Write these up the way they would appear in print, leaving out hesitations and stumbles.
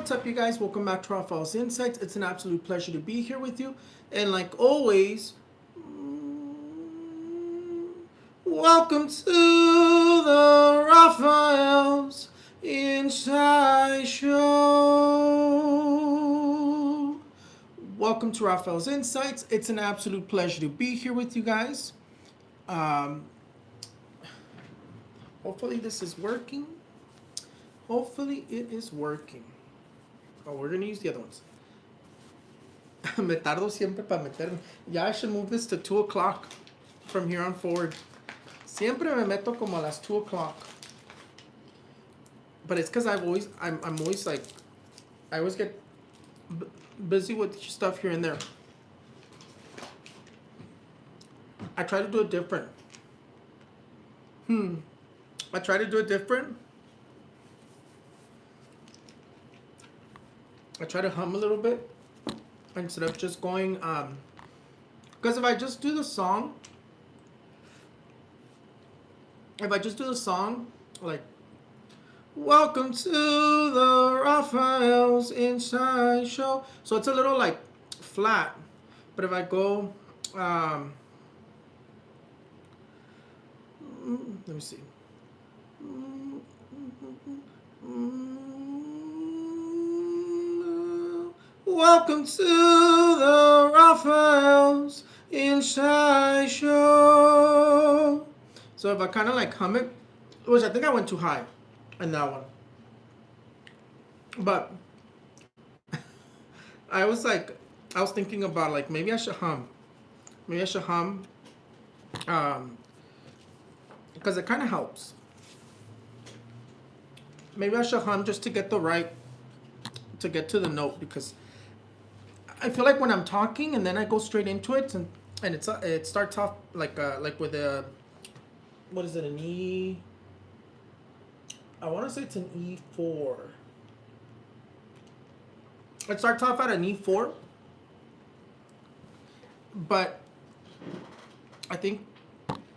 What's up, you guys? Welcome back to Raphael's Insights. It's an absolute pleasure to be here with you. And like always, welcome to the Raphael's Insights Show. Welcome to Raphael's Insights. It's an absolute pleasure to be here with you guys. Hopefully this is working. Hopefully it is working. Oh, we're gonna use the other ones. Me tardo siempre para meterme. Yeah, I should move this to 2 o'clock from here on forward. Siempre me meto como a las 2 o'clock. But it's because I'm always like, I always get busy with stuff here and there. I try to do it different. I try to do it different. I try to hum a little bit instead of just going, because if I just do the song, like, welcome to the Raphael's Insights Show. So it's a little like flat. But if I go, let me see. Welcome to the Raphael's Insights Show. So if I kind of like hum it, which I think I went too high in that one. But I was thinking about like maybe I should hum. Because it kind of helps. Maybe I should hum just to get to the note, because I feel like when I'm talking and then I go straight into it and it starts off like with a, what is it, an E? I want to say it's an E4. It starts off at an E4, but I think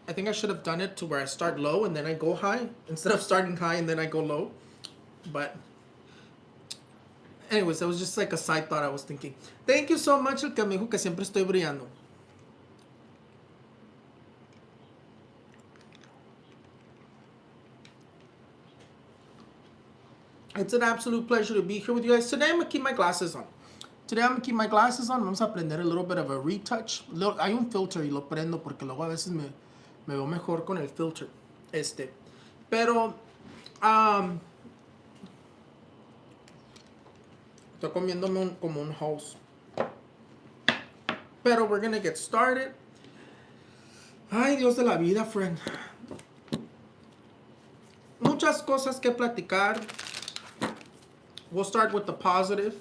I should have done it to where I start low and then I go high instead of starting high and then I go low. But anyways, that was just like a side thought I was thinking. Thank you so much, el que me dijo que siempre estoy brillando. It's an absolute pleasure to be here with you guys. Today I'm going to keep my glasses on. Vamos a aprender a little bit of a retouch. Hay un filter y lo prendo porque luego a veces me veo mejor con el filter. Pero, estoy comiéndome como un house. Pero we're gonna get started. Ay, Dios de la vida, friend. Muchas cosas que platicar. We'll start with the positive.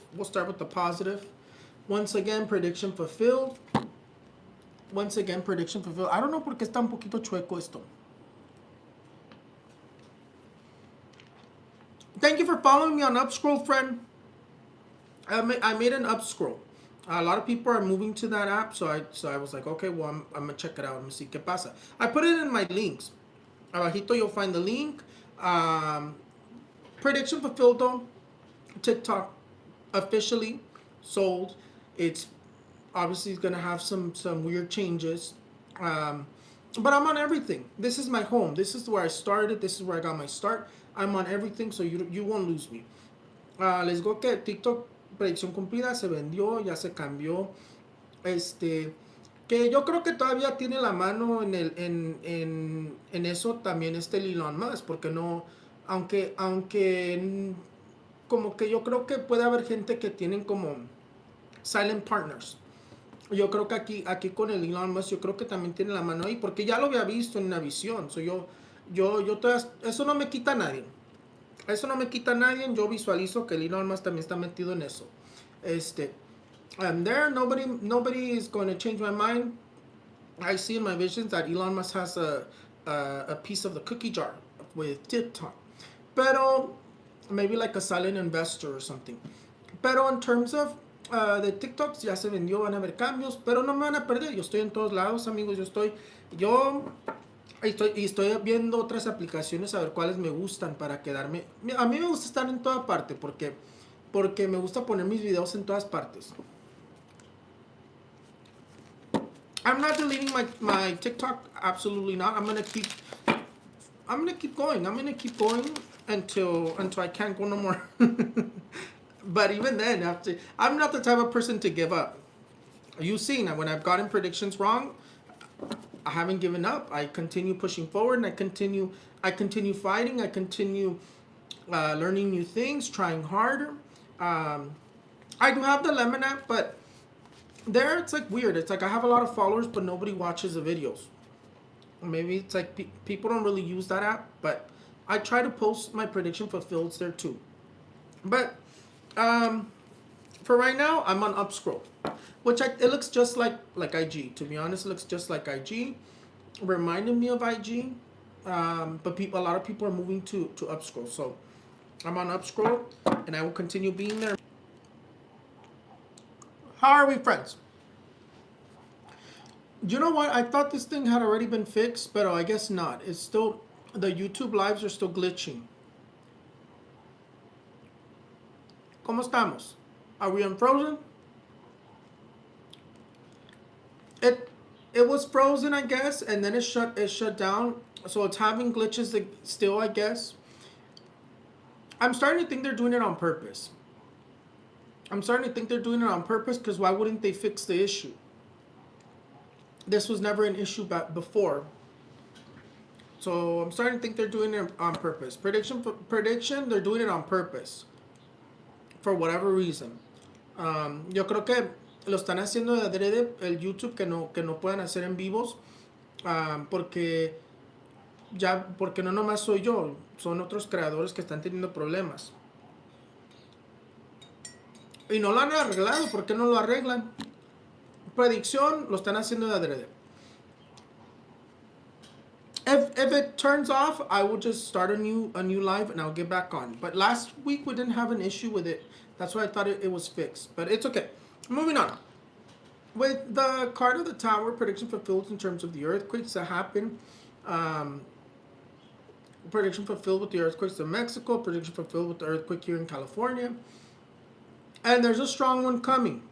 Once again, prediction fulfilled. I don't know por qué está un poquito chueco esto. Thank you for following me on Upscroll, friend. I made an Upscroll. A lot of people are moving to that app, so I was like, okay, well, I'm gonna check it out. Let me see qué pasa. I put it in my links. Abajito you'll find the link. Prediction fulfilled though. TikTok officially sold. It's obviously gonna have some weird changes. But I'm on everything. This is my home. This is where I started. This is where I got my start. I'm on everything, so you won't lose me. Les digo que TikTok predicción cumplida se vendió, ya se cambió. Que yo creo que todavía tiene la mano en eso también Elon Musk, porque no, aunque como que yo creo que puede haber gente que tienen como silent partners. Yo creo que aquí con el Elon Musk, yo creo que también tiene la mano ahí, porque ya lo había visto en una visión. So yo todavía, eso no me quita a nadie. Yo visualizo que el Elon Musk también está metido en eso. There, nobody is going to change my mind. I see in my visions that Elon Musk has a piece of the cookie jar with TikTok. Pero maybe like a silent investor or something. Pero in terms of de TikToks, ya se vendió, van a haber cambios, pero no me van a perder. Yo estoy en todos lados, amigos. Estoy viendo otras aplicaciones a ver cuáles me gustan para quedarme. A mí me gusta estar en toda parte porque porque me gusta poner mis videos en todas partes. I'm not deleting my TikTok. Absolutely not. I'm gonna keep going. I'm gonna keep going until I can't go no more. But even then, I'm not the type of person to give up. You've seen that when I've gotten predictions wrong, I haven't given up. I continue pushing forward, and I continue fighting. I continue learning new things, trying harder. I do have the lemon app, but there it's like weird. It's like I have a lot of followers, but nobody watches the videos. Maybe it's like people don't really use that app, but I try to post my prediction fulfilleds there too. But for right now, I'm on Upscroll, which it looks just like IG. To be honest, it looks just like IG. Reminded me of IG, but a lot of people are moving to Upscroll. So I'm on Upscroll, and I will continue being there. How are we, friends? You know what? I thought this thing had already been fixed, but I guess not. It's still, the YouTube lives are still glitching. ¿Cómo estamos? Are we unfrozen? It was frozen, I guess, and then it shut down. So it's having glitches still, I guess. I'm starting to think they're doing it on purpose. Because why wouldn't they fix the issue? This was never an issue before. So I'm starting to think they're doing it on purpose. Prediction, they're doing it on purpose. For whatever reason. Yo creo que lo están haciendo de adrede el YouTube que no puedan hacer en vivos. Porque no nomás soy yo. Son otros creadores que están teniendo problemas. Y no lo han arreglado. ¿Por qué no lo arreglan? Predicción lo están haciendo de adrede. If it turns off, I will just start a new live and I'll get back on. But last week we didn't have an issue with it. That's why I thought it was fixed. But it's okay. Moving on. With the card of the tower, prediction fulfilled in terms of the earthquakes that happen. Prediction fulfilled with the earthquakes in Mexico. Prediction fulfilled with the earthquake here in California. And there's a strong one coming.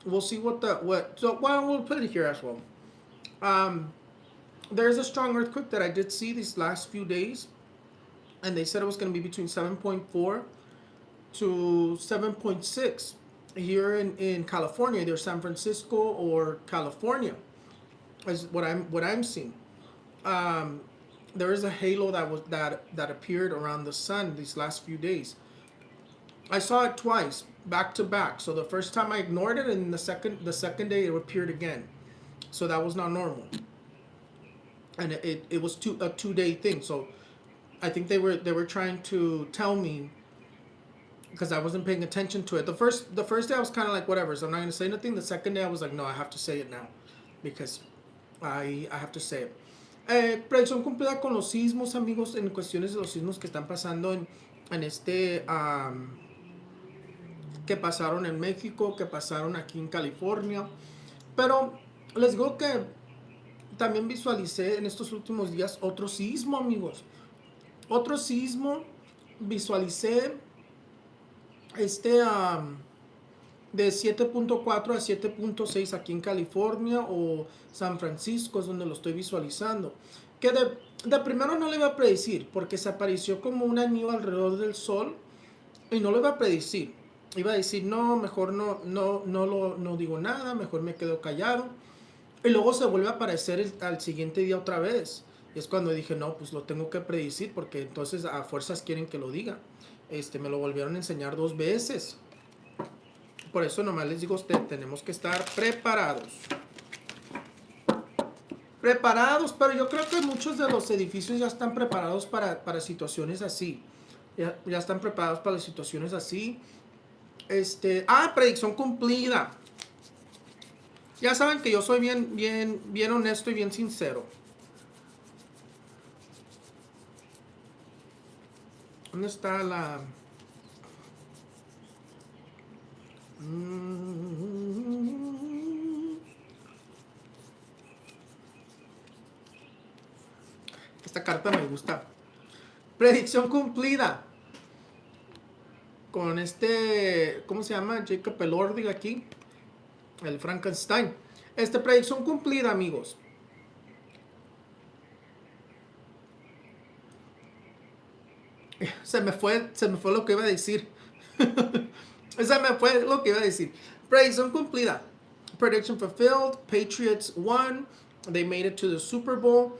We'll see we'll put it here as well. There's a strong earthquake that I did see these last few days, and they said it was going to be between 7.4 to 7.6 here in California, either San Francisco or California, is what I'm seeing. There is a halo that appeared around the sun these last few days. I saw it twice, back to back. So the first time I ignored it, and the second day it appeared again. So that was not normal. And it was a 2-day thing. So I think they were trying to tell me, because I wasn't paying attention to it. The first day I was kind of like, whatever, so I'm not going to say nothing. The second day I was like, no, I have to say it now, because I have to say it. Predicción cumplida con los sismos, amigos, en cuestiones de los sismos que están pasando que pasaron en México, que pasaron aquí en California. Pero les digo que también visualicé en estos últimos días otro sismo, amigos. Otro sismo. Visualicé de 7.4 a 7.6 aquí en California, o San Francisco es donde lo estoy visualizando. Que de primero no le iba a predecir, porque se apareció como un anillo alrededor del sol, y no lo iba a predecir. Iba a decir, no, mejor no digo nada, mejor me quedo callado. Y luego se vuelve a aparecer al siguiente día otra vez. Y es cuando dije, no, pues lo tengo que predecir, porque entonces a fuerzas quieren que lo diga. Me lo volvieron a enseñar 2 veces. Por eso nomás les digo a usted, tenemos que estar preparados. Pero yo creo que muchos de los edificios ya están preparados para situaciones así. Ya están preparados para situaciones así. Predicción cumplida. Ya saben que yo soy bien honesto y bien sincero. ¿Dónde está la...? Esta carta me gusta. Predicción cumplida. con este, ¿cómo se llama? Jacob Elordi aquí, el Frankenstein. Predicción cumplida, amigos. Se me fue lo que iba a decir. Se me fue lo que iba a decir. Predicción cumplida. Prediction fulfilled. Patriots won. They made it to the Super Bowl.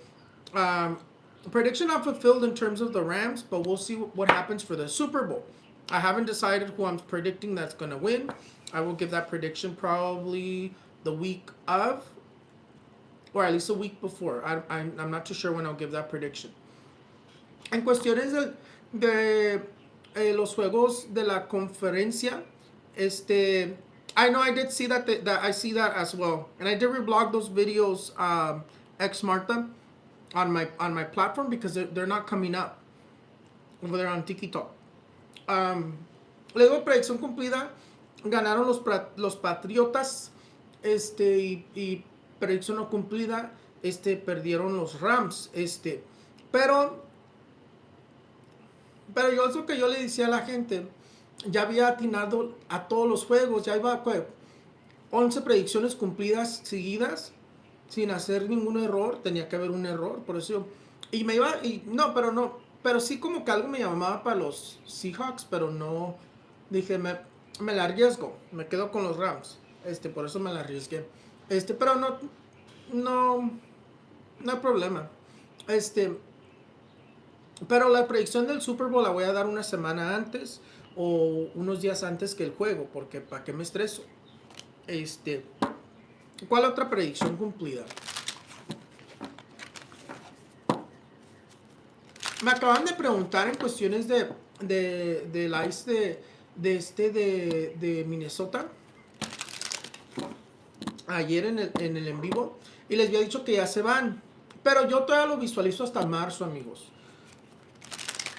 Prediction not fulfilled in terms of the Rams, but we'll see what happens for the Super Bowl. I haven't decided who I'm predicting that's going to win. I will give that prediction probably the week of, or at least a week before. I'm not too sure when I'll give that prediction. En cuestiones de los juegos de la conferencia, I know I did see that I see that as well, and I did reblog those videos ex Marta on my platform because they're not coming up over there on TikTok. Luego predicción cumplida, ganaron los Patriotas, y predicción no cumplida, perdieron los Rams, pero yo es lo que yo le decía a la gente, ya había atinado a todos los juegos, ya iba 11 predicciones cumplidas seguidas, sin hacer ningún error. Tenía que haber un error, por eso y me iba, pero sí como que algo me llamaba para los Seahawks, pero no, dije, me la arriesgo, me quedo con los Rams, por eso me la arriesgué, pero no hay problema, pero la predicción del Super Bowl la voy a dar una semana antes o unos días antes que el juego, porque ¿para qué me estreso? ¿Cuál otra predicción cumplida? Me acaban de preguntar en cuestiones del ice de Minnesota ayer en el en vivo, y les había dicho que ya se van, pero yo todavía lo visualizo hasta marzo, amigos.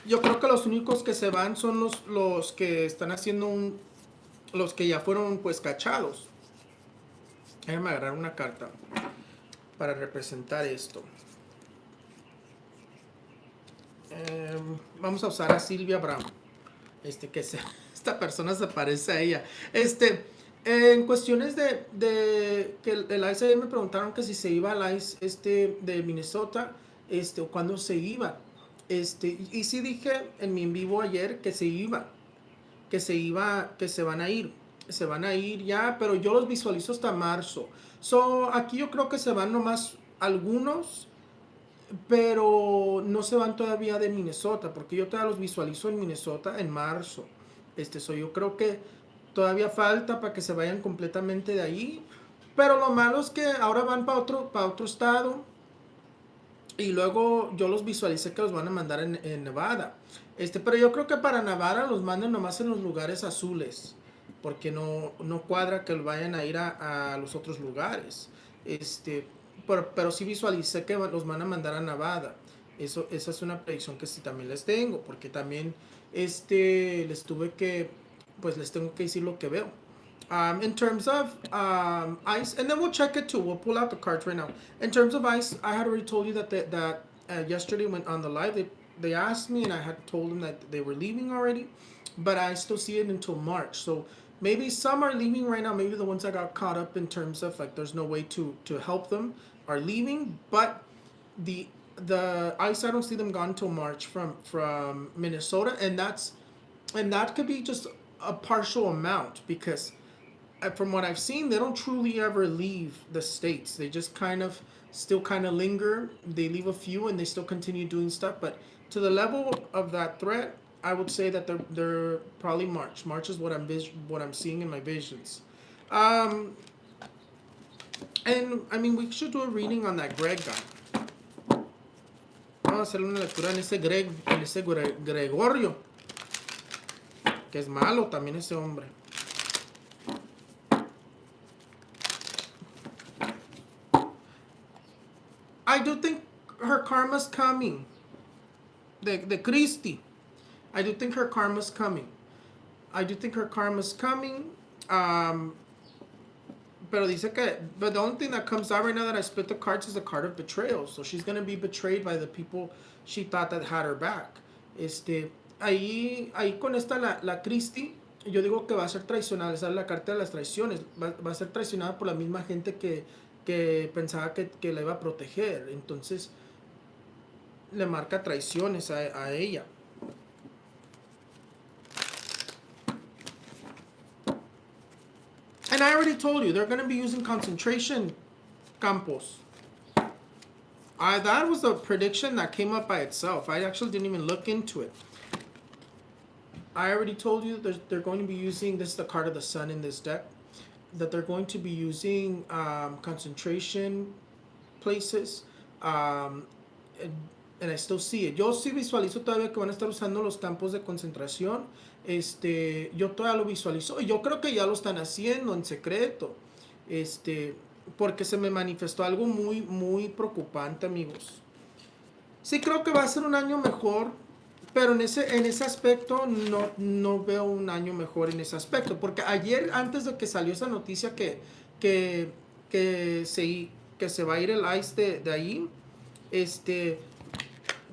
Yo creo que los únicos que se van son los que están haciendo los que ya fueron pues cachados. Déjame agarrar una carta para representar esto. Vamos a usar a Silvia Brown. Esta persona se parece a ella. En cuestiones de que el ICE me preguntaron que si se iba al ICE de Minnesota, o cuándo se iba. Y sí dije en mi en vivo ayer que se van a ir. Se van a ir ya, pero yo los visualizo hasta marzo. Aquí yo creo que se van nomás algunos, pero no se van todavía de Minnesota, porque yo todavía los visualizo en Minnesota en marzo. Yo creo que todavía falta para que se vayan completamente de ahí, pero lo malo es que ahora van para otro estado, y luego yo los visualicé que los van a mandar en Nevada. Pero yo creo que para Nevada los mandan nomás en los lugares azules, porque no cuadra que vayan a ir a los otros lugares. Pero sí visualicé que los van a mandar a Nevada. Esa es una predicción que sí también les tengo, porque también les tengo que decir lo que veo. In terms of ice, and then we'll check it too. We'll pull out the cards right now. In terms of ice, I had already told you that yesterday when on the live, they asked me, and I had told them that they were leaving already, but I still see it until March. So maybe some are leaving right now. Maybe the ones that got caught up in terms of like there's no way to help them are leaving. But the ice, I don't see them gone until March from Minnesota, and that could be just a partial amount, because from what I've seen, they don't truly ever leave the states. They just still linger. They leave a few and they still continue doing stuff. But to the level of that threat, I would say that they're probably March. March is what I'm seeing in my visions. And I mean, we should do a reading on that Greg guy. Vamos a hacer una lectura en ese Gregorio, que es malo también ese hombre. I do think her karma's coming. De Christy. I do think her karma's coming. Pero dice que, but the only thing that comes out right now that I split the cards is the card of betrayal. So she's going to be betrayed by the people she thought that had her back. ahí con esta, la Christie, yo digo que va a ser traicionada, esa es la carta de las traiciones, va a ser traicionada por la misma gente que pensaba que la iba a proteger, entonces le marca traiciones a ella. And I already told you, they're going to be using concentration campos. That was the prediction that came up by itself. I actually didn't even look into it. I already told you that they're going to be using, this is the card of the sun in this deck, that they're going to be using concentration places. And I still see it. Yo sí visualizo todavía que van a estar usando los campos de concentración. Yo todavía lo visualizo. Y yo creo que ya lo están haciendo en secreto. Porque se me manifestó algo muy, muy preocupante, amigos. Sí creo que va a ser un año mejor, pero en ese aspecto no veo un año mejor en ese aspecto. Porque ayer, antes de que salió esa noticia que se va a ir el ICE de ahí,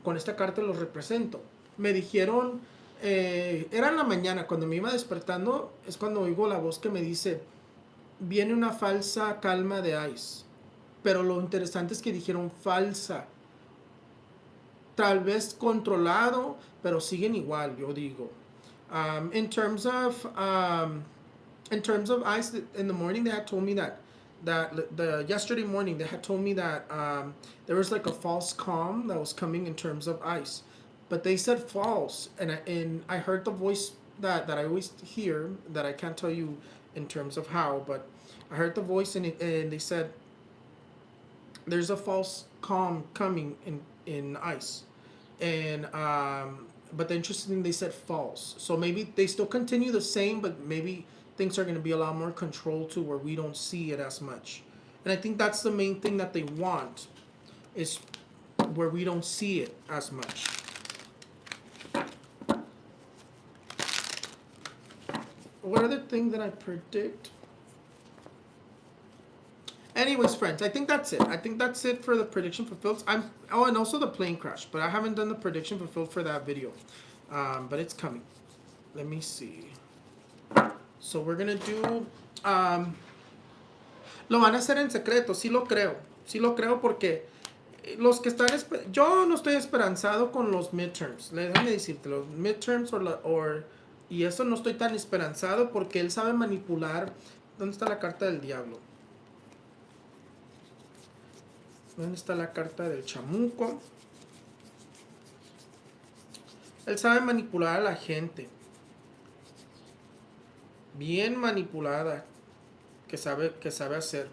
con esta carta los represento. Me dijeron, era en la mañana, cuando me iba despertando, es cuando oigo la voz que me dice, viene una falsa calma de ICE. Pero lo interesante es que dijeron falsa. Tal vez controlado, pero siguen igual, yo digo. In terms of ICE, in the morning they had told me that yesterday morning they had told me that there was like a false calm that was coming in terms of ICE, but they said false, and I heard the voice that I always hear, that I can't tell you in terms of how, but I heard the voice, and they said there's a false calm coming in ICE, and but the interesting thing, they said false, so maybe they still continue the same, but maybe things are going to be a lot more controlled to where we don't see it as much. And I think that's the main thing that they want, is where we don't see it as much. What other thing that I predict? Anyways, friends, I think that's it. I think that's it for the prediction fulfilled. And also the plane crash, but I haven't done the prediction fulfilled for that video. But it's coming. Let me see. So we're gonna do, lo van a hacer en secreto, sí lo creo porque los que están, yo no estoy esperanzado con los midterms, déjame decirte, los midterms y eso no estoy tan esperanzado porque él sabe manipular. ¿Dónde está la carta del diablo? ¿Dónde está la carta del chamuco? Él sabe manipular a la gente. Bien manipulada, que sabe hacer.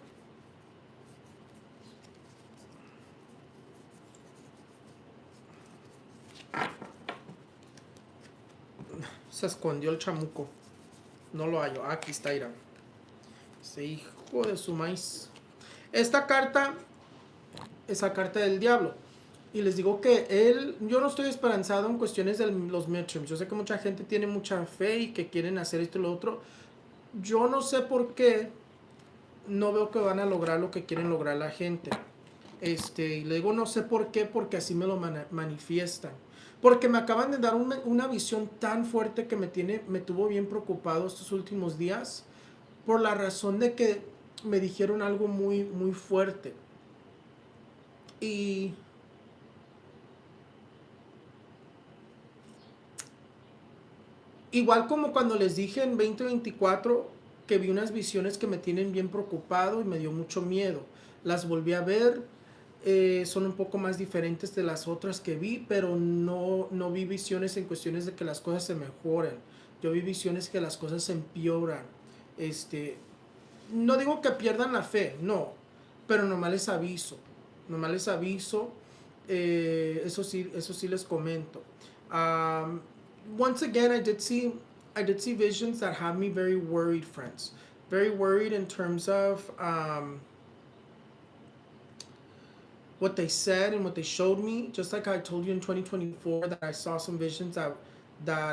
Se escondió el chamuco. No lo hallo. Aquí está, Irán. Ese hijo de su maíz. Esta carta es la carta del diablo. Y les digo que yo no estoy esperanzado en cuestiones de los midterms. Yo sé que mucha gente tiene mucha fe y que quieren hacer esto y lo otro. Yo no sé por qué no veo que van a lograr lo que quieren lograr la gente. Y le digo no sé por qué, porque así me lo manifiestan. Porque me acaban de dar una visión tan fuerte que me tuvo bien preocupado estos últimos días. Por la razón de que me dijeron algo muy, muy fuerte. Y igual como cuando les dije en 2024 que vi unas visiones que me tienen bien preocupado y me dio mucho miedo. Las volví a ver, son un poco más diferentes de las otras que vi, pero no vi visiones en cuestiones de que las cosas se mejoren. Yo vi visiones que las cosas se empeoran. No digo que pierdan la fe, no, pero nomás les aviso. Eso sí les comento. Once again, I did see visions that have me very worried, friends. Very worried in terms of what they said and what they showed me. Just like I told you in 2024 that I saw some visions that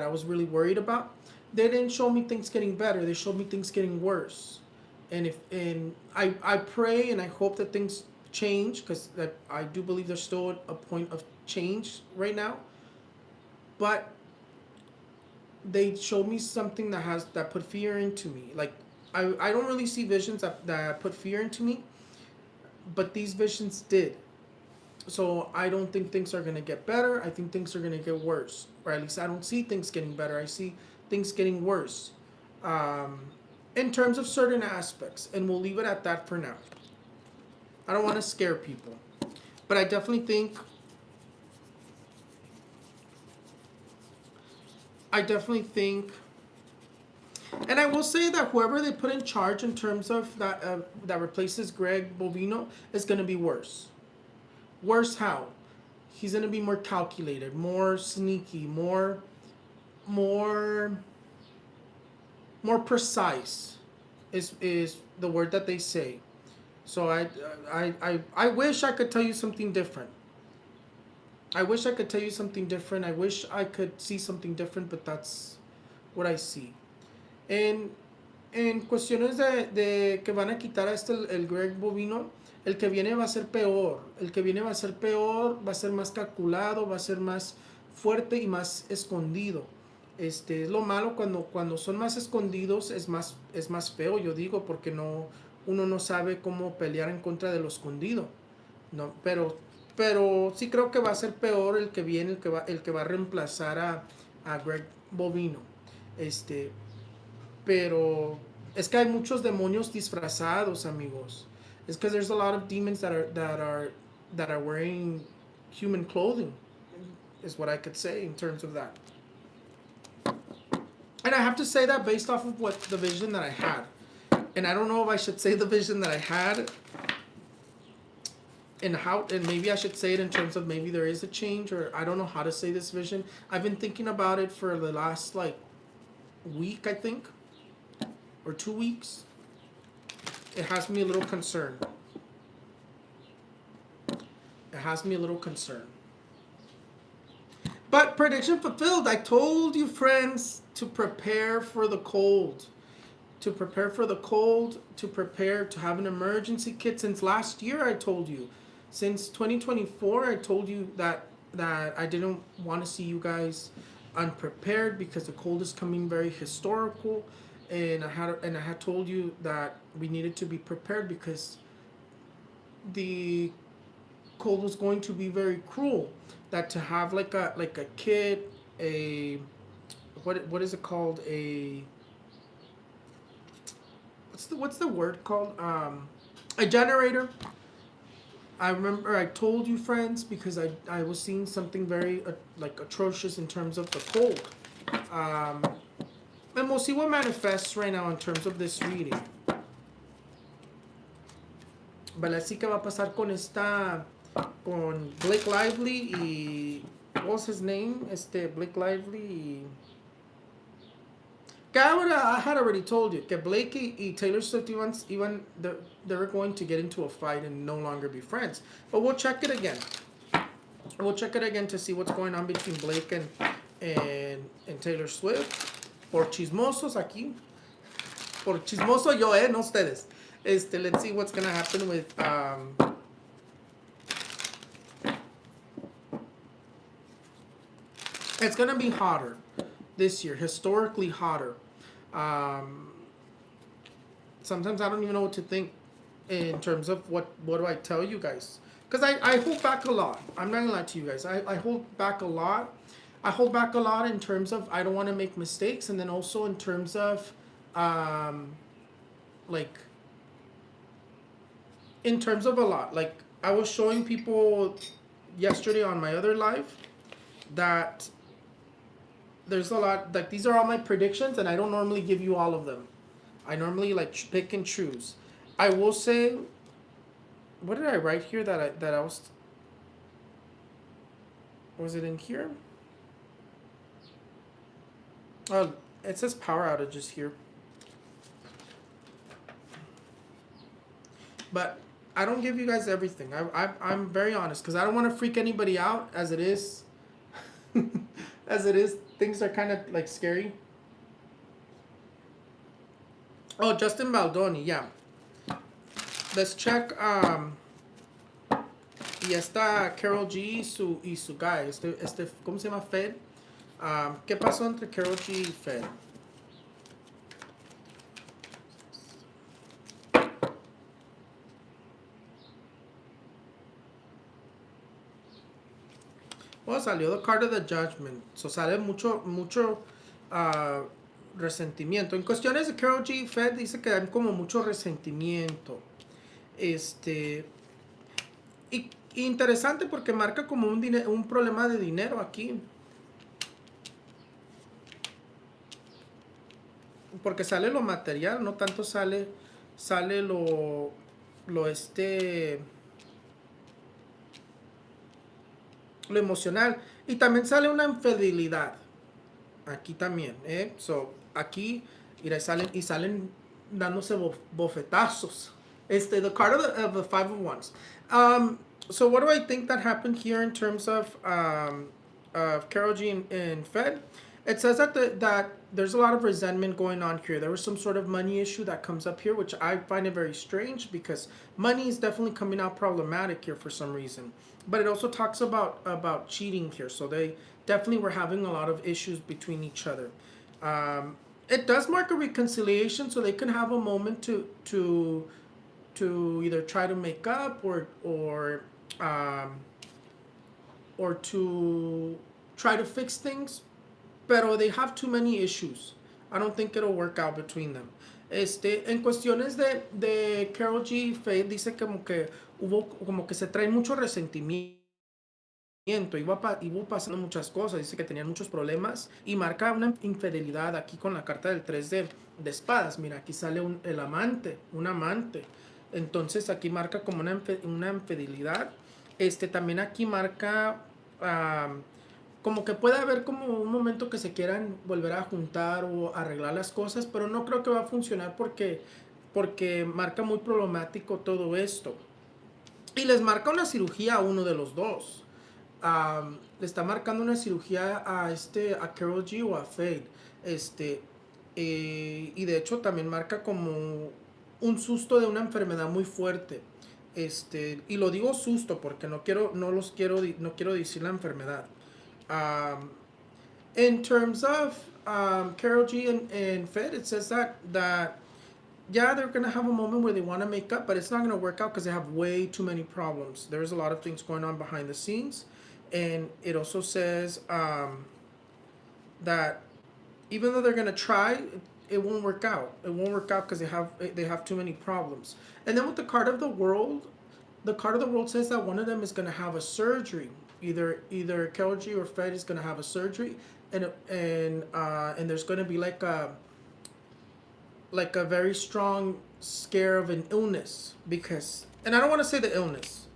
I was really worried about. They didn't show me things getting better. They showed me things getting worse. And I pray and I hope that things change, because I do believe there's still a point of change right now. But they showed me something that put fear into me. Like I don't really see visions that put fear into me, but these visions did. So I don't think things are gonna get better. I think things are gonna get worse, or at least I don't see things getting better. I see things getting worse, um, in terms of certain aspects, and we'll leave it at that for now. I don't want to scare people, but I definitely think I definitely think, and I will say that whoever they put in charge in terms of that replaces Greg Bovino is going to be worse. Worse how? He's going to be more calculated, more sneaky, more more precise is the word that they say. So I wish I could tell you something different. I wish I could tell you something different. I wish I could see something different, but that's what I see. En, en cuestiones de que van a quitar a este el Greg Bovino, el que viene va a ser peor. El que viene va a ser peor, va a ser más calculado, va a ser más fuerte y más escondido. Es lo malo cuando son más escondidos, es más feo, yo digo, porque uno no sabe cómo pelear en contra de lo escondido. No, pero sí creo que va a ser peor el que viene, el que va a reemplazar a Greg Bovino. Este, pero es que hay muchos demonios disfrazados, amigos. It's because there's a lot of demons that are wearing human clothing, is what I could say in terms of that. And I have to say that based off of what the vision that I had. And I don't know if I should say the vision that I had and maybe I should say it in terms of maybe there is a change, or I don't know how to say this vision. I've been thinking about it for the last like week, I think, or 2 weeks. It has me a little concerned. It has me a little concerned. But prediction fulfilled. I told you, friends, to prepare for the cold. To prepare for the cold, to prepare to have an emergency kit. Since last year, I told you. Since 2024, I told you that I didn't want to see you guys unprepared because the cold is coming very historical, and I had told you that we needed to be prepared because the cold was going to be very cruel. That to have like a kit, a what is it called, a what's the word called, a generator. I remember I told you, friends, because I was seeing something very like atrocious in terms of the cold. And we'll see what manifests right now in terms of this reading. But let's see qué va a pasar con Blake Lively y what was his name? Blake Lively y I had already told you que Blake y Taylor Swift they were going to get into a fight and no longer be friends. But we'll check it again. We'll check it again to see what's going on between Blake and Taylor Swift. Por chismosos aquí. Por chismoso yo, no ustedes. Let's see what's gonna happen with it's gonna be hotter this year, historically hotter. Sometimes I don't even know what to think in terms of what do I tell you guys, because I hold back a lot. I'm not gonna lie to you guys. I hold back a lot. I hold back a lot in terms of I don't want to make mistakes, and then also in terms of like in terms of a lot. Like I was showing people yesterday on my other live that there's a lot, like these are all my predictions, and I don't normally give you all of them. I normally like pick and choose. I will say, what did I write here that I was it in here? Oh, it says power outages here. But I don't give you guys everything. I'm very honest because I don't want to freak anybody out as it is. As it is, things are kind of like scary. Oh, Justin Baldoni, yeah. Let's check. Y esta Carol G y su guy, ¿cómo se llama? Fed. ¿Qué pasó entre Karol G y Fed? Well, salió The Card of the Judgment. So sale mucho ah, resentimiento. En cuestiones de Karol G y Fed dice que hay como mucho resentimiento. Este. Y interesante porque marca como un problema de dinero aquí. Porque sale lo material, no tanto sale lo lo emocional. Y también sale una infidelidad. Aquí también, ¿eh? So, aquí, mira, salen dándose bofetazos. The card of the Five of Wands. So what do I think that happened here in terms of Karol G and Fed? It says that there's a lot of resentment going on here. There was some sort of money issue that comes up here, which I find it very strange because money is definitely coming out problematic here for some reason. But it also talks about cheating here, so they definitely were having a lot of issues between each other. It does mark a reconciliation, so they can have a moment to either try to make up or to try to fix things, pero they have too many issues. I don't think it'll work out between them. En cuestiones de Karol G, Faye dice como que se trae mucho resentimiento. Iba pasando muchas cosas, dice que tenían muchos problemas y marca una infidelidad aquí con la carta del 3 de espadas. Mira, aquí sale el amante, un amante. Entonces aquí marca como una infidelidad. También aquí marca como que puede haber como un momento que se quieran volver a juntar o arreglar las cosas, pero no creo que va a funcionar porque marca muy problemático todo esto. Y les marca una cirugía a uno de los dos. Le está marcando una cirugía a Karol G o a Fade. Y de hecho también marca como un susto de una enfermedad muy fuerte. Y lo digo susto porque no quiero decir la enfermedad. In terms of Karol G and Fed, it says that yeah, they're gonna have a moment where they want to make up, but it's not gonna work out because they have way too many problems. There's a lot of things going on behind the scenes, and it also says that even though they're gonna try, it won't work out. It won't work out because they have too many problems. And then with the card of the world says that one of them is gonna have a surgery. Either Karol G or Fed is gonna have a surgery, and there's gonna be like a very strong scare of an illness and I don't want to say the illness.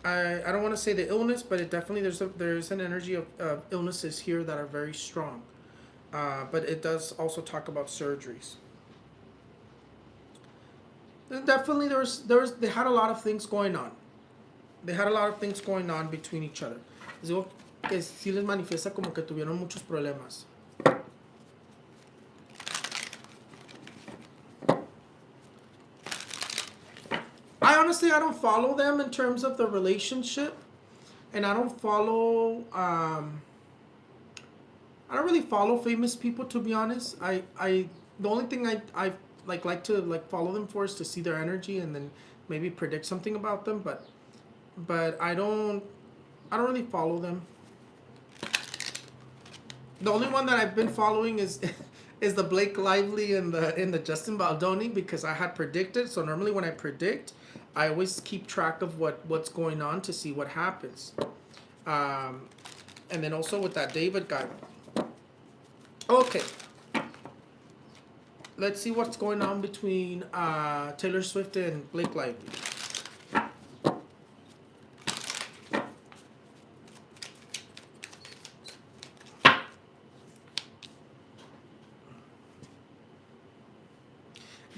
I don't want to say the illness, but it definitely there's an energy of illnesses here that are very strong. But it does also talk about surgeries. And definitely they had a lot of things going on. They had a lot of things going on between each other. Les digo que sí les manifiesta como que tuvieron muchos problemas. Honestly, I don't follow them in terms of the relationship, and I don't follow. I don't really follow famous people, to be honest. The only thing I like to follow them for is to see their energy and then maybe predict something about them. But I don't really follow them. The only one that I've been following is is the Blake Lively and the Justin Baldoni, because I had predicted. So normally when I predict, I always keep track of what's going on to see what happens. And then also with that David guy. Okay. Let's see what's going on between Taylor Swift and Blake Lively.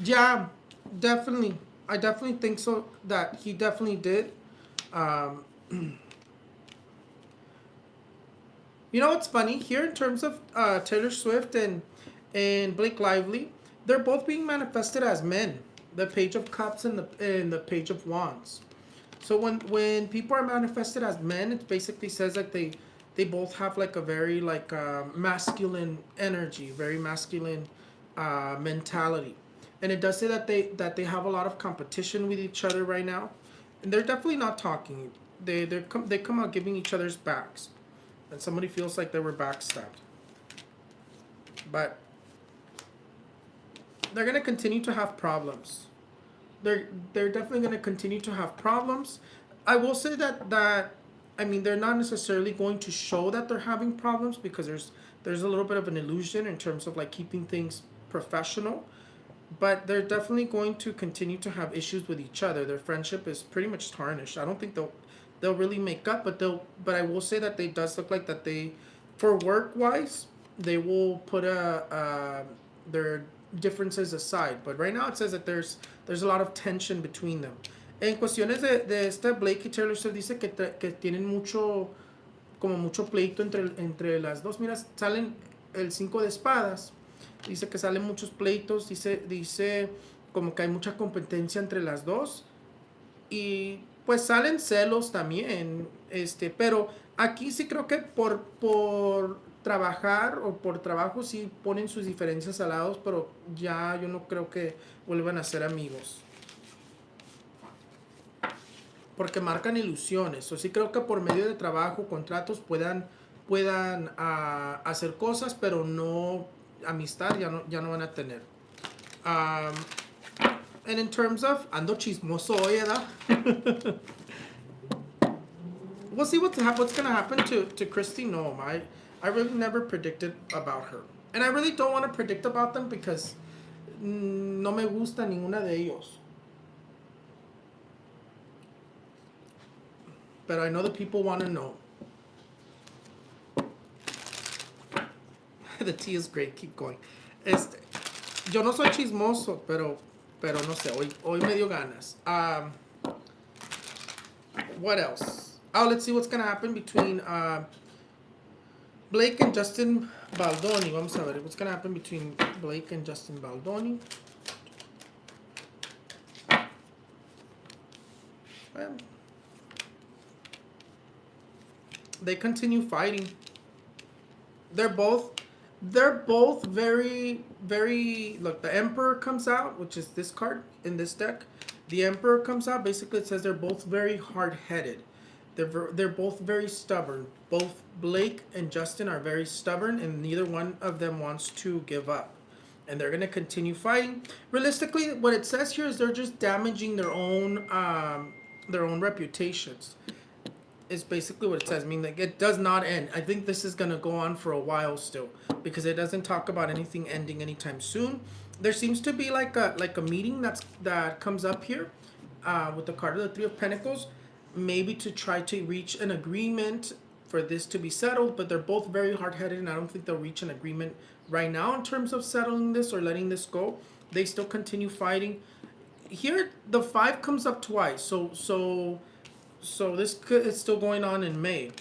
Yeah, definitely. I definitely think so, that he definitely did. You know what's funny? Here in terms of Taylor Swift and Blake Lively, they're both being manifested as men. The Page of Cups and the Page of Wands. So when people are manifested as men, it basically says that they they both have like a very like masculine energy, very masculine mentality, and it does say that they have a lot of competition with each other right now, and they're definitely not talking. They come out giving each other's backs, and somebody feels like they were backstabbed, but they're gonna continue to have problems. They're definitely gonna continue to have problems. I will say that I mean they're not necessarily going to show that they're having problems because there's a little bit of an illusion in terms of like keeping things professional, but they're definitely going to continue to have issues with each other. Their friendship is pretty much tarnished. I don't think they'll really make up, but I will say that they does look like that they, for work wise, they will put their differences aside. But right now it says that there's a lot of tension between them. En cuestiones de esta Blake y Taylor Swift dice que tienen mucho como mucho pleito entre las dos. Mira, salen el 5 de espadas. Dice que salen muchos pleitos, dice como que hay mucha competencia entre las dos y pues salen celos también, pero aquí sí creo que por trabajar o por trabajo sí ponen sus diferencias al lado, pero ya yo no creo que vuelvan a ser amigos. Porque marcan ilusiones, o sí creo que por medio de trabajo, contratos puedan hacer cosas, pero no amistad ya no van a tener. And in terms of, ando chismoso hoy, ¿verdad? We'll see what's gonna happen to Christy Noem. I really never predicted about her, and I really don't want to predict about them because no me gusta ninguna de ellos. But I know the people want to know. The tea is great. Keep going. Yo no soy chismoso, pero no sé. Hoy me dio ganas. What else? Oh, let's see what's gonna happen between Blake and Justin Baldoni. Vamos a ver what's gonna happen between Blake and Justin Baldoni. They continue fighting. They're both very, very. Look, the Emperor comes out, which is this card in this deck. The Emperor comes out. Basically, it says they're both very hard-headed. They're both very stubborn. Both Blake and Justin are very stubborn, and neither one of them wants to give up. And they're gonna continue fighting. Realistically, what it says here is they're just damaging their own reputations. Is basically what it says. I mean, like, it does not end. I think this is going to go on for a while still because it doesn't talk about anything ending anytime soon. There seems to be like a meeting that comes up here with the card of the Three of Pentacles, maybe to try to reach an agreement for this to be settled, but they're both very hard-headed, and I don't think they'll reach an agreement right now in terms of settling this or letting this go. They still continue fighting. Here, the 5 comes up twice, so this is still going on in May.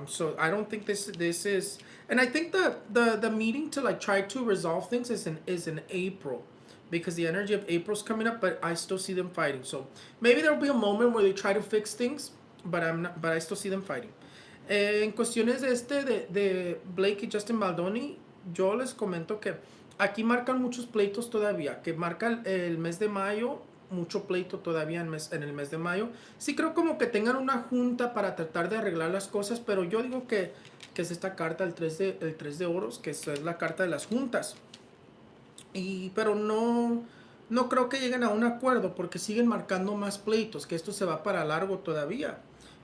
So I don't think this is, and I think the meeting to like try to resolve things is in April, because the energy of April's coming up. But I still see them fighting. So maybe there'll be a moment where they try to fix things, but I still see them fighting. En cuestiones de Blake y Justin Baldoni, yo les comento que aquí marcan muchos pleitos todavía, que marca el mes de mayo. Mucho pleito todavía en el mes de mayo. Sí creo como que tengan una junta para tratar de arreglar las cosas, pero yo digo que es esta carta, el 3 de oros, que es la carta de las juntas. Pero no creo que lleguen a un acuerdo porque siguen marcando más pleitos, que esto se va para largo todavía.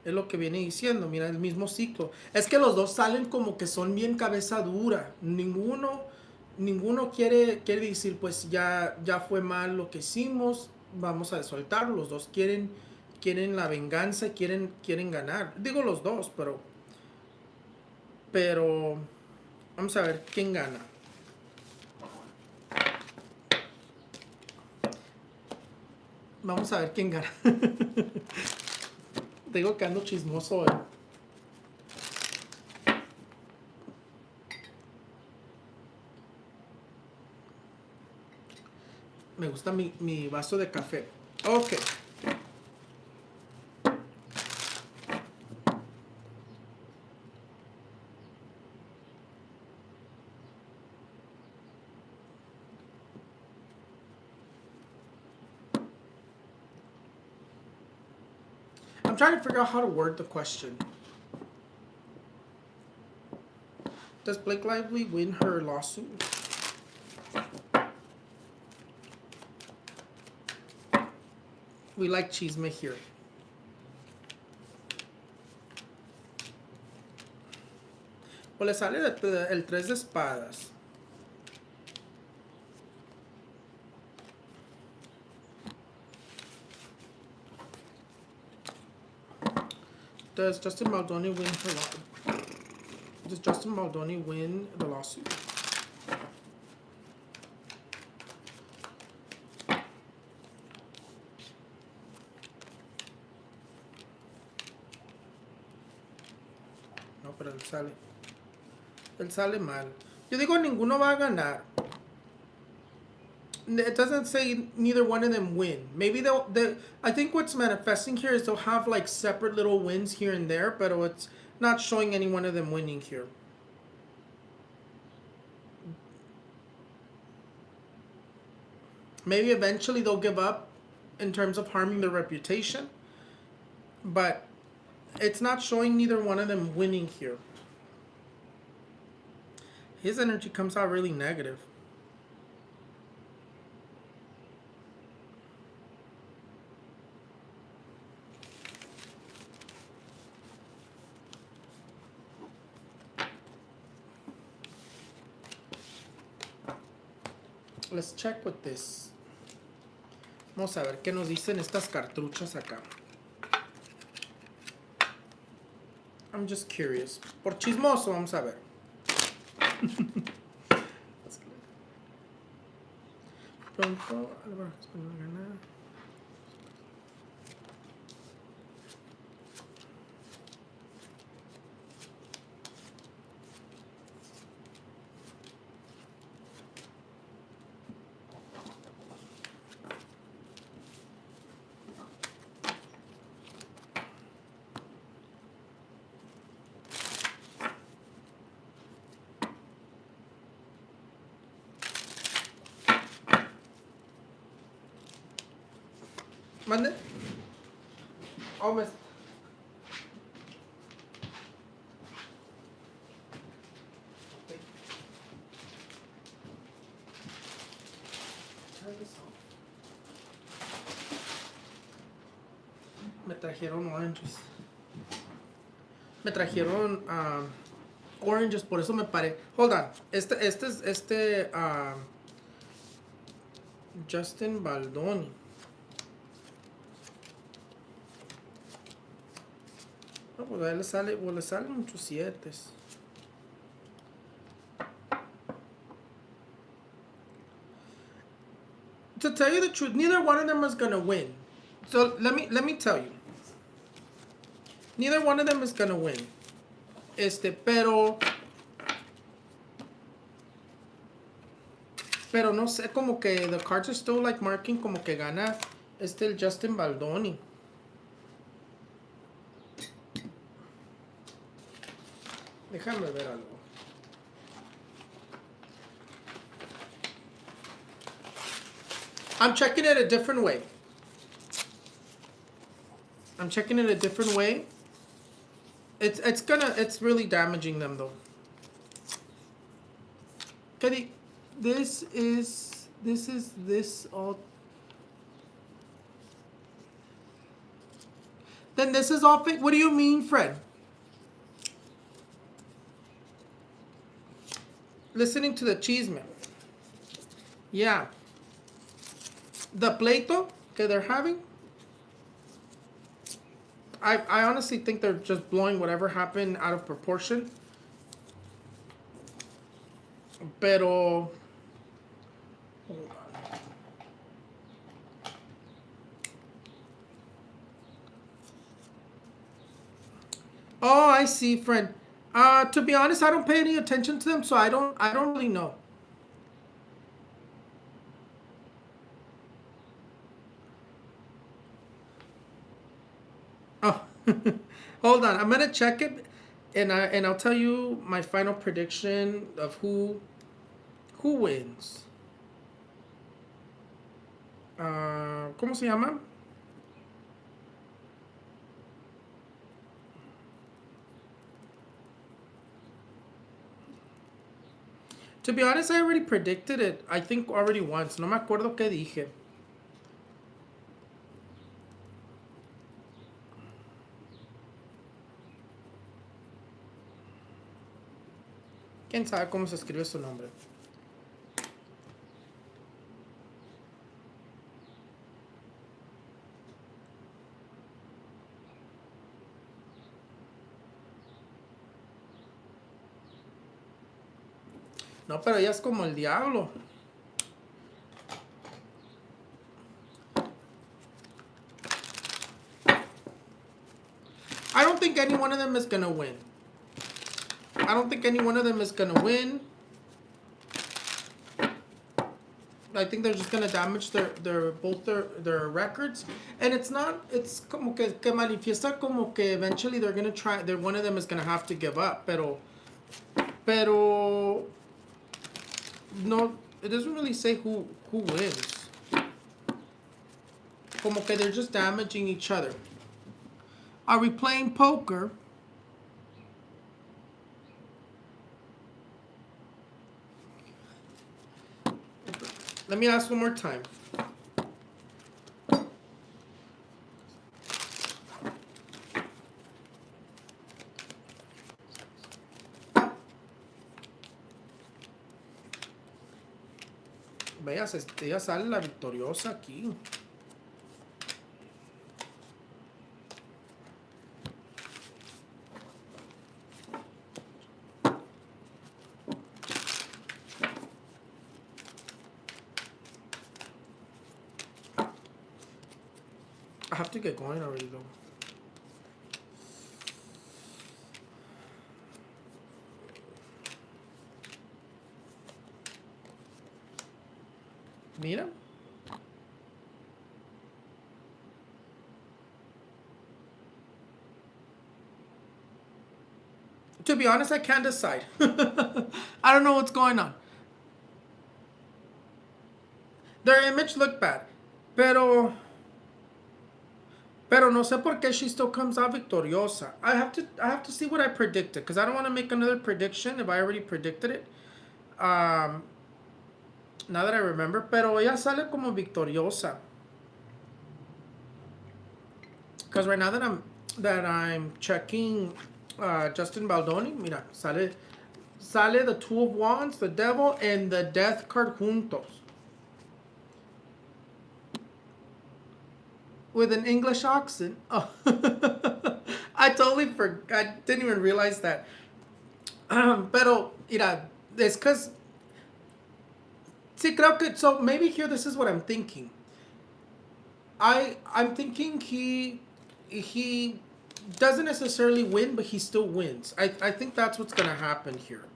Es lo que viene diciendo, mira, el mismo ciclo. Es que los dos salen como que son bien cabeza dura. Ninguno quiere decir, pues ya fue mal lo que hicimos, vamos a soltarlo. Los dos quieren la venganza y quieren ganar. Digo los dos, pero vamos a ver quién gana. Vamos a ver quién gana. Digo que ando chismoso, Me gusta mi vaso de café. Ok. trying to figure out how to word the question. Does Blake Lively win her lawsuit? We like chisme here. O le sale el 3 de espadas. Does Justin Baldoni win her lawsuit? Does Justin Baldoni win the lawsuit? No, pero él sale mal. Yo digo ninguno va a ganar. It doesn't say neither one of them win. Maybe I think what's manifesting here is they'll have like separate little wins here and there, but it's not showing any one of them winning here. Maybe eventually they'll give up in terms of harming their reputation, but it's not showing neither one of them winning here. His energy comes out really negative. Let's check with this. Vamos a ver qué nos dicen estas cartruchas acá. I'm just curious. Por chismoso, vamos a ver. Pronto, Álvaro Español gana. ¿Mande? Oh, me... Me trajeron oranges. Me trajeron oranges, por eso me paré. Hold on. Este es Justin Baldoni. No, pues a él le salen muchos 7. To tell you the truth, neither one of them is gonna win. So let me tell you. Neither one of them is gonna win. Pero no sé, como que the cards are still like marking como que gana el Justin Baldoni. Déjame ver algo. I'm checking it a different way. It's really damaging them though. Okay, this all. Then this is all fake. What do you mean, Fred? Listening to the chisme. Yeah. The pleito que they're having. I honestly think they're just blowing whatever happened out of proportion. Pero... Hold on. Oh, I see, friend. To be honest, I don't pay any attention to them, so I don't really know. Oh, hold on. I'm gonna check it, and I'll tell you my final prediction of who wins. ¿Cómo se llama? To be honest, I already predicted it. I think already once. No me acuerdo qué dije. ¿Quién sabe cómo se escribe su nombre? No, pero ella es como el diablo. I don't think any one of them is gonna win. I don't think any one of them is gonna win. I think they're just gonna damage their records, and it's como que manifiesta como que eventually they're gonna try. One of them is gonna have to give up, pero no, it doesn't really say who wins. Como que they're just damaging each other. Are we playing poker? Let me ask one more time. Veas, ella sale la victoriosa aquí. I have to get going already though. Mira. To be honest, I can't decide. I don't know what's going on. Their image looked bad. Pero no sé por qué she still comes out victoriosa. I have to see what I predicted because I don't want to make another prediction if I already predicted it. Now that I remember, pero ella sale como victoriosa. Because right now that I'm checking Justin Baldoni, mira, sale the Two of Wands, the Devil, and the Death card juntos. With an English accent. Oh. I totally forgot. I didn't even realize that. Pero, mira, it's because... Sí, creo que... So, maybe here, this is what I'm thinking. I'm thinking he doesn't necessarily win, but he still wins. I think that's what's going to happen here.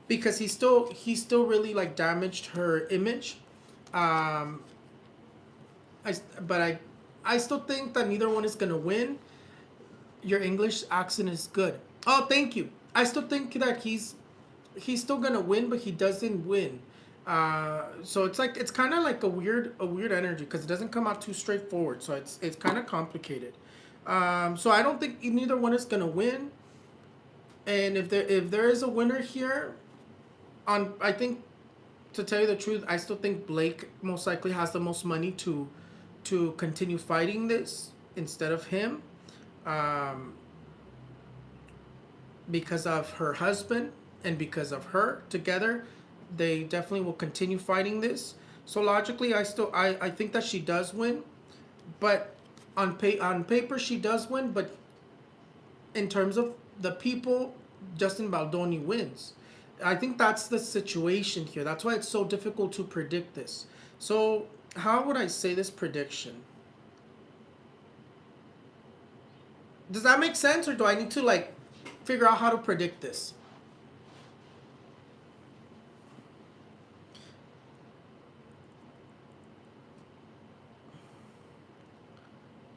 Because he still really, like, damaged her image. But I still think that neither one is going to win. Your English accent is good. Oh, thank you. I still think that he's still going to win, but he doesn't win. So it's kind of like a weird energy because it doesn't come out too straightforward. So it's kind of complicated. So I don't think neither one is going to win. And if there is a winner here, I think, to tell you the truth, I still think Blake most likely has the most money to continue fighting this instead of him, because of her husband and because of her together, they definitely will continue fighting this. So logically, I think that she does win, but on paper she does win, but in terms of the people, Justin Baldoni wins. I think that's the situation here. That's why it's so difficult to predict this. So how would I say this prediction? Does that make sense, or do I need to like figure out how to predict this?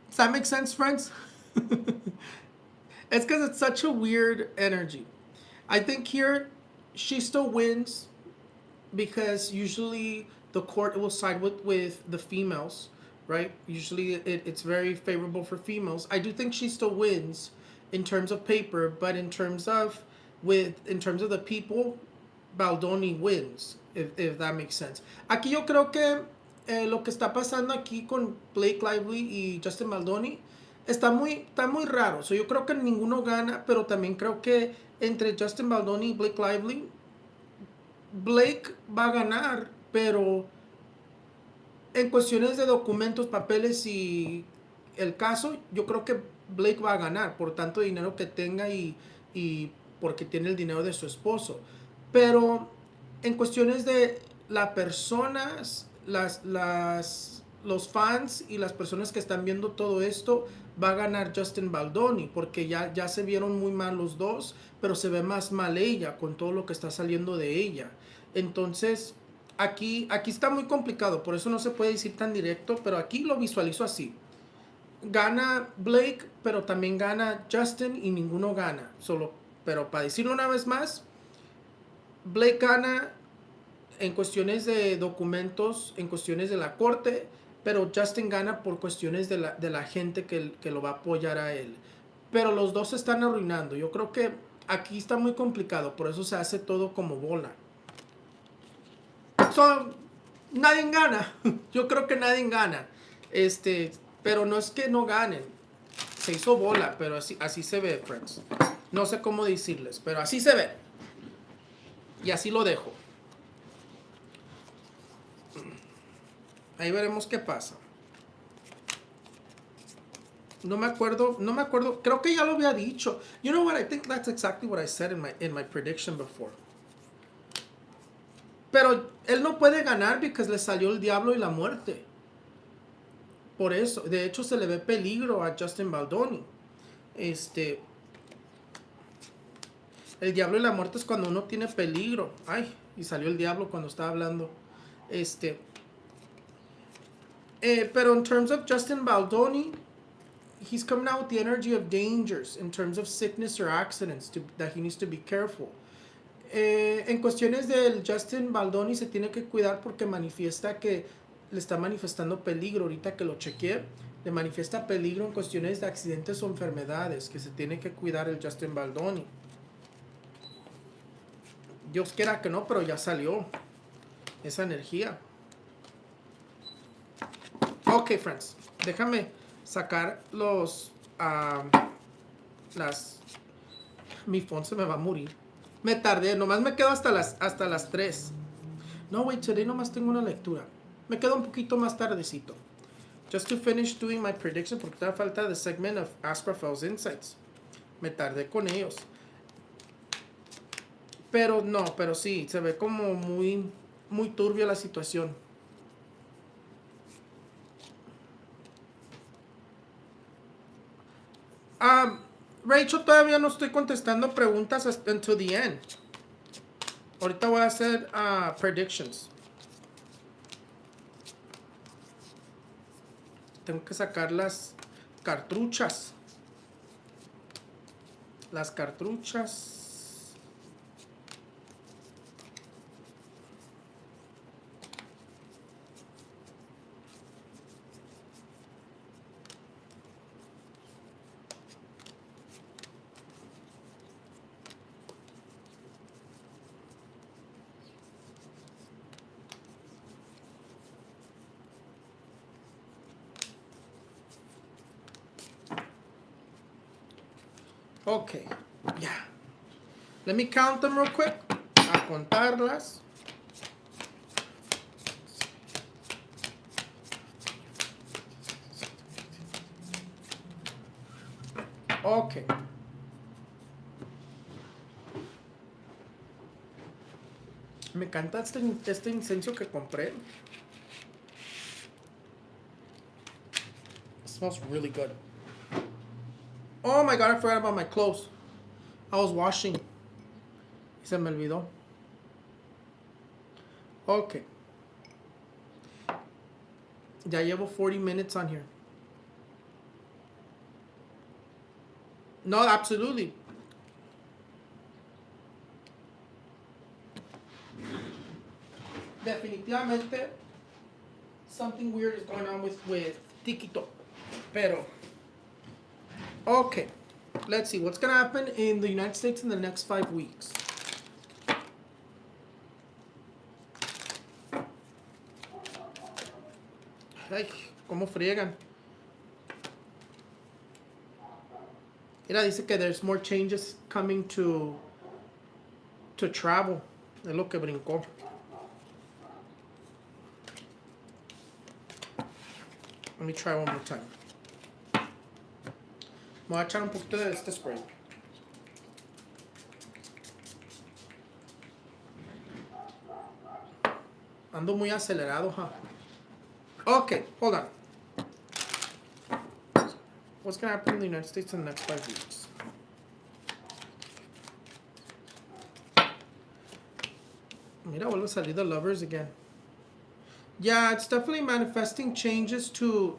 Does that make sense, friends? It's because it's such a weird energy. I think here she still wins because usually the court will side with the females, right? Usually it's very favorable for females. I do think she still wins in terms of paper, but in terms of the people, Baldoni wins, if that makes sense. Aquí yo creo que lo que está pasando aquí con Blake Lively y Justin Baldoni está muy raro. So, yo creo que ninguno gana, pero también creo que entre Justin Baldoni y Blake Lively, Blake va a ganar, pero en cuestiones de documentos, papeles y el caso, yo creo que Blake va a ganar por tanto dinero que tenga y porque tiene el dinero de su esposo. Pero en cuestiones de las personas, los fans y las personas que están viendo todo esto, va a ganar Justin Baldoni porque ya se vieron muy mal los dos, pero se ve más mal ella con todo lo que está saliendo de ella. Entonces, aquí está muy complicado, por eso no se puede decir tan directo, pero aquí lo visualizo así. Gana Blake, pero también gana Justin y ninguno gana. Pero para decirlo una vez más, Blake gana en cuestiones de documentos, en cuestiones de la corte, pero Justin gana por cuestiones de la gente que lo va a apoyar a él. Pero los dos se están arruinando. Yo creo que aquí está muy complicado, por eso se hace todo como bola. Nadie gana. Yo creo que nadie gana. Pero no es que no ganen. Se hizo bola, pero así se ve, friends. No sé cómo decirles, pero así se ve. Y así lo dejo. Ahí veremos qué pasa. No me acuerdo. Creo que ya lo había dicho. You know what? I think that's exactly what I said in my prediction before. Pero él no puede ganar porque le salió el diablo y la muerte. Por eso. De hecho, se le ve peligro a Justin Baldoni. El diablo y la muerte es cuando uno tiene peligro. Ay, y salió el diablo cuando estaba hablando. Pero in terms of Justin Baldoni, he's coming out with the energy of dangers in terms of sickness or accidents that he needs to be careful. En cuestiones del Justin Baldoni se tiene que cuidar porque manifiesta que le está manifestando peligro. Ahorita que lo chequeé, le manifiesta peligro en cuestiones de accidentes o enfermedades, que se tiene que cuidar el Justin Baldoni. Dios quiera que no, pero ya salió esa energía. Ok, friends, déjame sacar mi phone se me va a morir. Me tardé, nomás me quedo hasta las 3. No, wait, today nomás tengo una lectura. Me quedo un poquito más tardecito. Just to finish doing my prediction, porque todavía falta the segment of Ask Raphael's Insights. Me tardé con ellos. Pero sí, se ve como muy, muy turbia la situación. Rachel, todavía no estoy contestando preguntas until the end. Ahorita voy a hacer predictions. Tengo que sacar las cartruchas. Las cartruchas. Ok, ya. Let me count them real quick. A contarlas. Ok. Me encanta este incenso que compré. It smells really good. Oh my god, I forgot about my clothes. I was washing. Se me olvidó. Ok. Ya llevo 40 minutes on here. No, absolutely. Definitivamente, something weird is going on with Tiquito. Pero, okay. Let's see what's going to happen in the United States in the next 5 weeks. Ay, cómo friegan. Mira, dice que there's more changes coming to travel. Es lo que brincó. Let me try one more time. Me voy a echar un poquito de este spray. Ando muy acelerado, huh? Okay, hold on. What's going to happen in the United States in the next 5 weeks? Mira, vuelve a salir the lovers again. Yeah, it's definitely manifesting changes to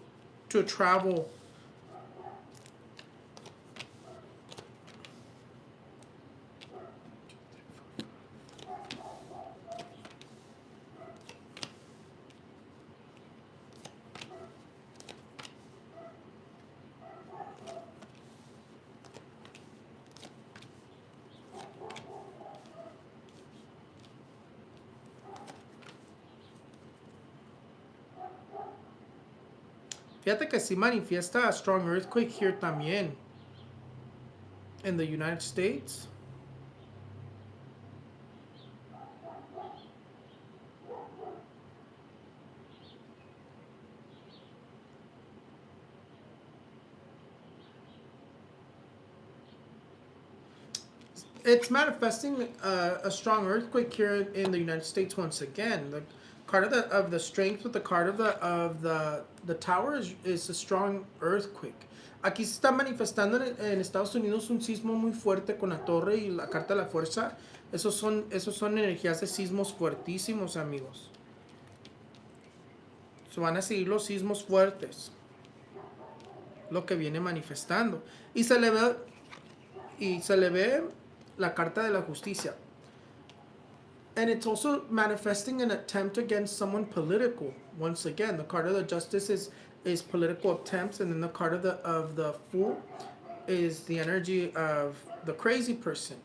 travel. Fíjate que sí manifiesta a strong earthquake here también. In the United States. It's manifesting a strong earthquake here in the United States once again. The card of the strength with the card of the tower is a strong earthquake. Aquí se está manifestando en Estados Unidos un sismo muy fuerte con la torre y la carta de la fuerza. Esos son energías de sismos fuertísimos, amigos. Se van a seguir los sismos fuertes. Lo que viene manifestando. Y se le ve la carta de la justicia. And it's also manifesting an attempt against someone political. Once again, the card of the justice is political attempts, and then the card of the fool is the energy of the crazy person.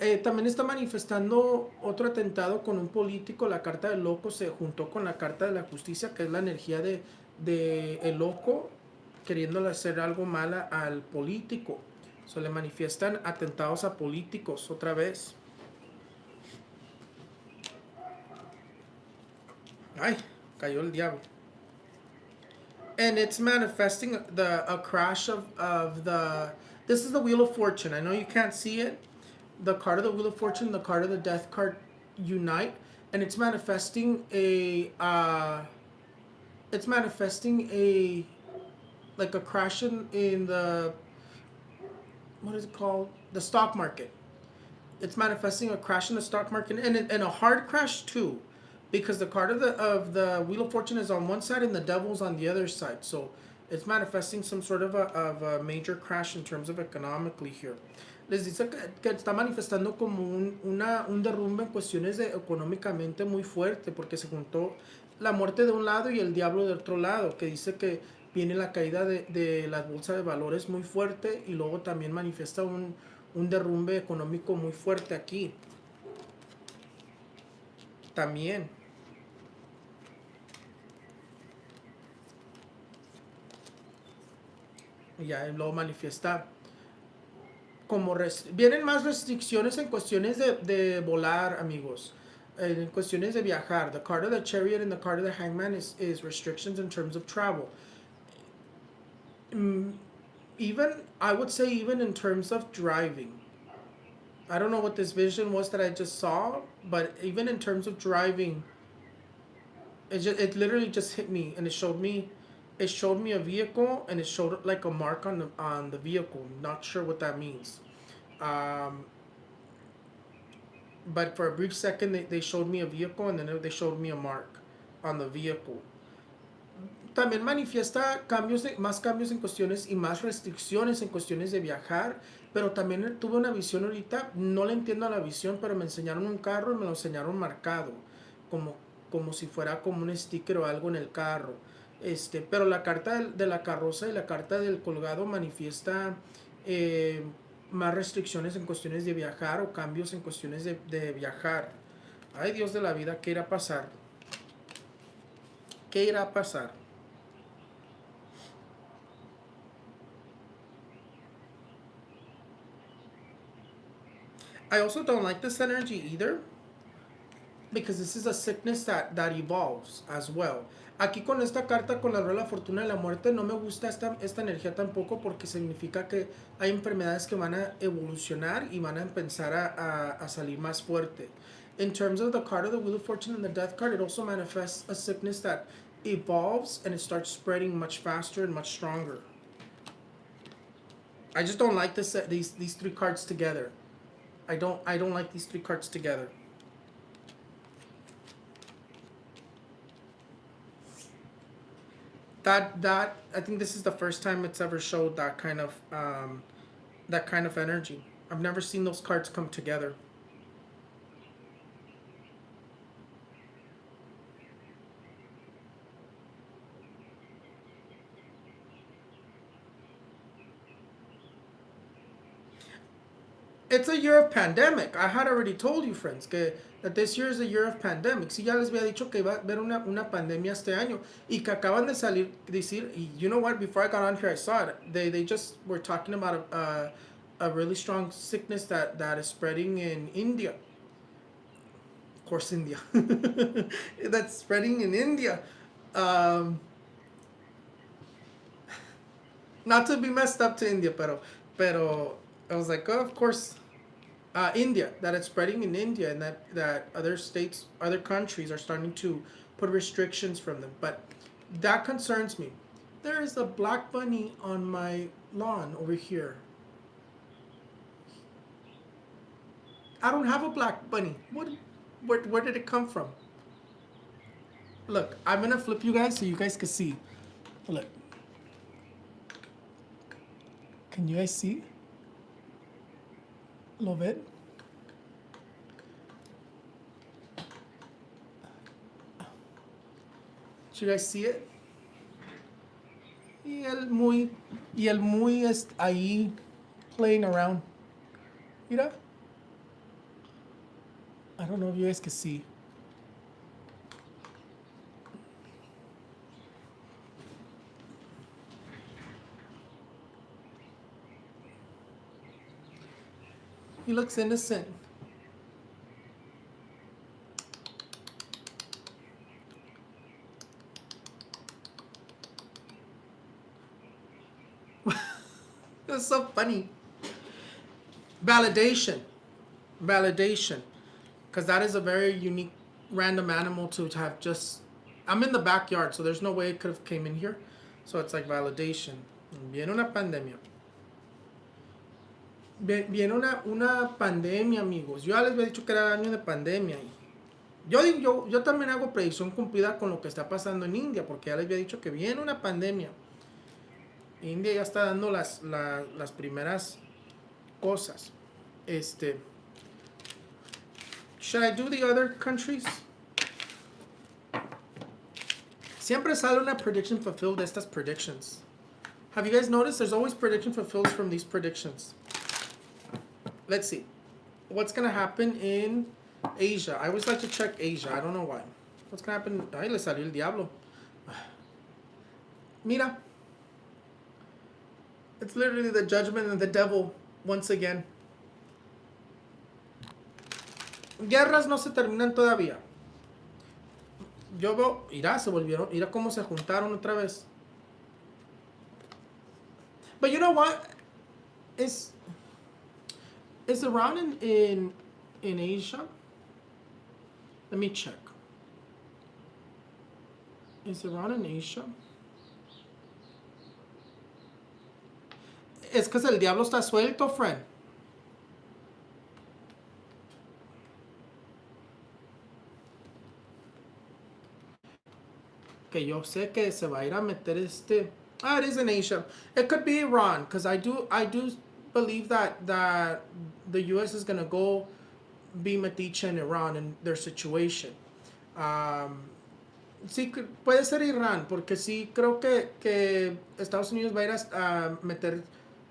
También está manifestando otro atentado con un político. La carta del loco se juntó con la carta de la justicia, que es la energía de el loco queriéndole hacer algo mal al político. Se le manifiestan atentados a políticos otra vez. Ay, cayó el diablo. And it's manifesting a crash of the... This is the Wheel of Fortune. I know you can't see it. The card of the Wheel of Fortune, the card of the Death card unite. And it's manifesting like a crash in the... What is it called? The stock market. It's manifesting a crash in the stock market and a hard crash too, because the card of the Wheel of Fortune is on one side and the Devil's on the other side. So it's manifesting some sort of a major crash in terms of economically here. Les dice que está manifestando como un derrumbe en cuestiones de económicamente muy fuerte, porque se juntó la muerte de un lado y el diablo del otro lado, que dice que viene la caída de la bolsa de valores muy fuerte y luego también manifiesta un derrumbe económico muy fuerte aquí. También. Y ya luego manifiesta como vienen más restricciones en cuestiones de volar, amigos. En cuestiones de viajar. The card of the Chariot and the card of the Hangman is restrictions in terms of travel. Even, I would say, even in terms of driving. I don't know what this vision was that I just saw, but even in terms of driving, it literally just hit me, and it showed me a vehicle, and it showed like a mark on the vehicle. Not sure what that means. But for a brief second, they showed me a vehicle, and then they showed me a mark on the vehicle. También manifiesta más cambios en cuestiones y más restricciones en cuestiones de viajar, pero también tuve una visión ahorita, no le entiendo a la visión, pero me enseñaron un carro y me lo enseñaron marcado, como si fuera como un sticker o algo en el carro. Pero la carta de la carroza y la carta del colgado manifiesta más restricciones en cuestiones de viajar o cambios en cuestiones de viajar. Ay, Dios de la vida, ¿qué irá a pasar? ¿Qué irá a pasar? I also don't like this energy either because this is a sickness that evolves as well. Aquí con esta carta, con la rueda de la fortuna y la muerte, no me gusta esta energía tampoco porque significa que hay enfermedades que van a evolucionar y van a empezar a salir más fuerte. In terms of the card of the Wheel of Fortune and the Death card, it also manifests a sickness that evolves and it starts spreading much faster and much stronger. I just don't like these three cards together. I don't like these three cards together. That I think this is the first time it's ever showed that kind of energy. I've never seen those cards come together. It's a year of pandemic. I had already told you, friends, that this year is a year of pandemic. Sí, ya les había dicho que iba a haber una pandemia este año y que acaban de salir, decir, you know what, before I got on here, I saw it. They just were talking about a really strong sickness that is spreading in India. Of course, India. That's spreading in India. Not to be messed up to India, pero I was like, oh, of course, India, that it's spreading in India, and that other states, other countries are starting to put restrictions from them. But that concerns me. There is a black bunny on my lawn over here. I don't have a black bunny. Where did it come from? Look, I'm gonna flip you guys so you guys can see. Look. Can you guys see? A little bit. Did you guys see it? Y el muy es ahí playing around. Mira. I don't know if you guys can see. He looks innocent. That's so funny. Validation. Because that is a very unique random animal to have just... I'm in the backyard, so there's no way it could have came in here. So it's like validation. Viene una pandemia. Viene una pandemia, amigos. Yo ya les había dicho que era año de pandemia. Yo también hago predicción cumplida con lo que está pasando en India, porque ya les había dicho que viene una pandemia. India ya está dando las primeras cosas. Should I do the other countries? Siempre sale una prediction fulfilled de estas predictions. Have you guys noticed there's always prediction fulfilled from these predictions? Let's see. What's going to happen in Asia? I always like to check Asia. I don't know why. What's going to happen? Ay, le salió el diablo. Mira. It's literally the judgment and the devil once again. Guerras no se terminan todavía. Yo veo, se volvieron, cómo se juntaron otra vez. But you know what? Is Iran in Asia? Let me check. Is Iran in Asia? Es que el diablo está suelto, friend. Que yo sé que se va a ir a meter it is in Asia. It could be Iran, because I do believe that the U.S. is gonna go be metiche in Iran and their situation. Sí, puede ser Irán, porque sí creo que Estados Unidos va a ir a meter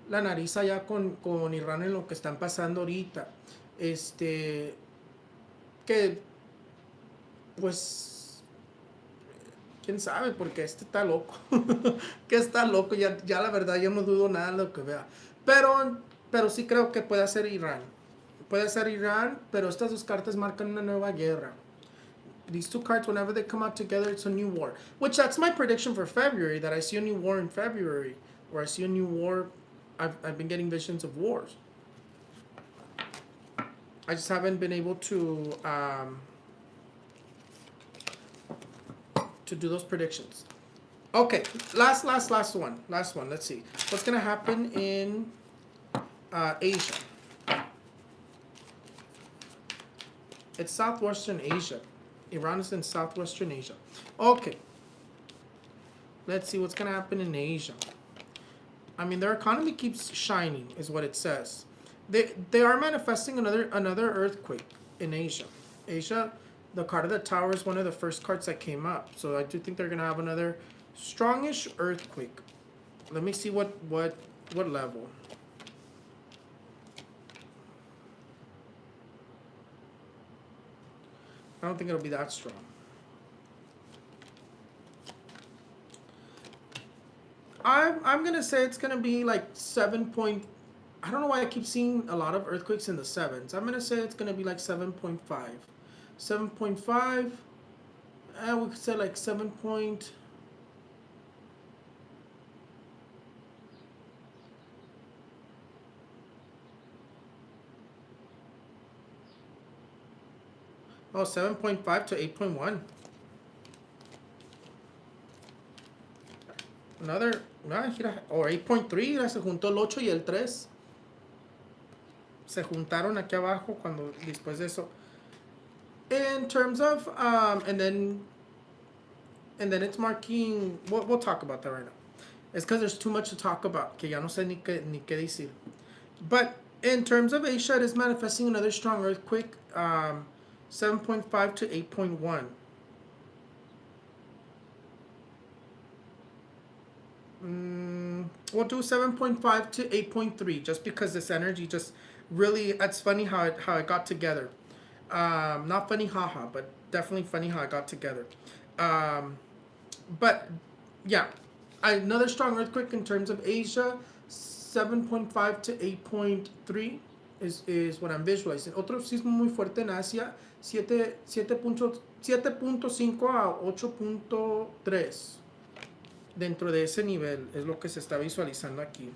la nariz allá con Irán en lo que están pasando ahorita. Que pues quién sabe, porque está loco. Que está loco, ya la verdad yo no dudo nada de lo que vea. Pero sí creo que puede ser Irán. Puede ser Irán, pero estas dos cartas marcan una nueva guerra. These two cards, whenever they come out together, it's a new war. Which that's my prediction for February, that I see a new war in February. Or I see a new war. I've been getting visions of wars. I just haven't been able to do those predictions. Okay, last one. Last one. Let's see. What's going to happen in Asia? It's Southwestern Asia. Iran is in Southwestern Asia. Okay. Let's see what's going to happen in Asia. I mean, their economy keeps shining, is what it says. They are manifesting another earthquake in Asia. Asia, the card of the tower is one of the first cards that came up. So I do think they're going to have another strongish earthquake. Let me see what level. I don't think it'll be that strong. I'm gonna say it's gonna be like 7 point. I don't know why I keep seeing a lot of earthquakes in the sevens. I'm gonna say it's gonna be like 7.5. 7.5. We could say like 7 point. Oh, 7.5 to 8.1. Another, or 8.3, se juntó el 8 y el 3. Se juntaron aquí abajo cuando después de eso. In terms of, and then it's marking, we'll talk about that right now. It's because there's too much to talk about, que ya no sé ni qué decir. But in terms of Asia, it is manifesting another strong earthquake, 7.5 to 8.1. We'll do 7.5 to 8.3 just because this energy just really, it's funny how it got together. Not funny haha, but definitely funny how it got together. But yeah, another strong earthquake in terms of Asia, 7.5 to 8.3 is what I'm visualizing. Otro sismo muy fuerte en Asia, 7.5 a 8.3. Dentro de ese nivel es lo que se está visualizando aquí.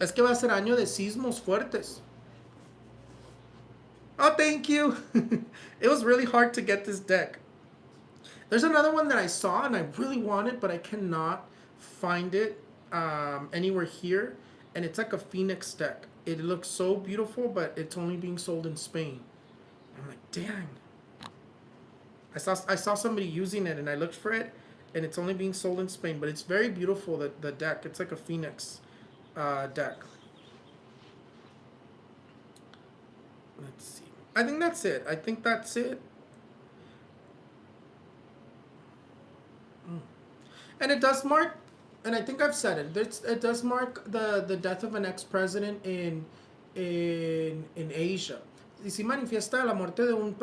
Es que va a ser año de sismos fuertes. Oh, thank you. It was really hard to get this deck. There's another one that I saw and I really want it, but I cannot find it anywhere here. And it's like a Phoenix deck. It looks so beautiful, but it's only being sold in Spain. I'm like, dang. I saw somebody using it and I looked for it. And it's only being sold in Spain, but it's very beautiful, the deck. It's like a Phoenix deck. Let's see. I think that's it. And it does mark, and I think I've said it, it does mark the death of an ex-president in Asia. Y si manifiesta la muerte de un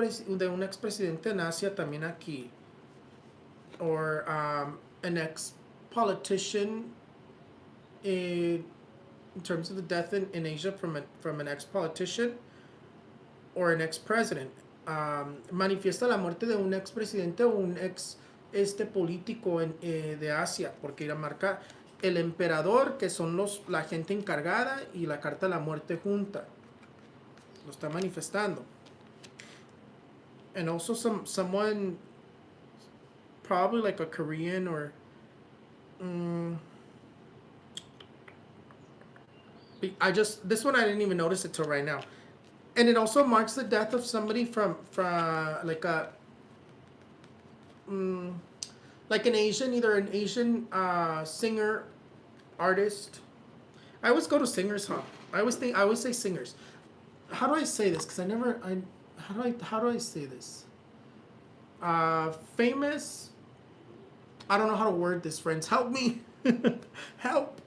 ex-presidente en Asia también aquí. Or an ex-politician in terms of the death in Asia from an ex-politician or an ex-president. Manifiesta la muerte de un ex-presidente o un político de Asia, porque la marca el emperador, que son la gente encargada, y la carta de la muerte junta. Lo está manifestando. And also someone, probably like a Korean or this one I didn't even notice it till right now. And it also marks the death of somebody from like a like an Asian, either an Asian singer, artist. I always go to singers, huh? I always say singers. How do I say this? Because how do I say this? Famous. I don't know how to word this, friends. Help me. Help.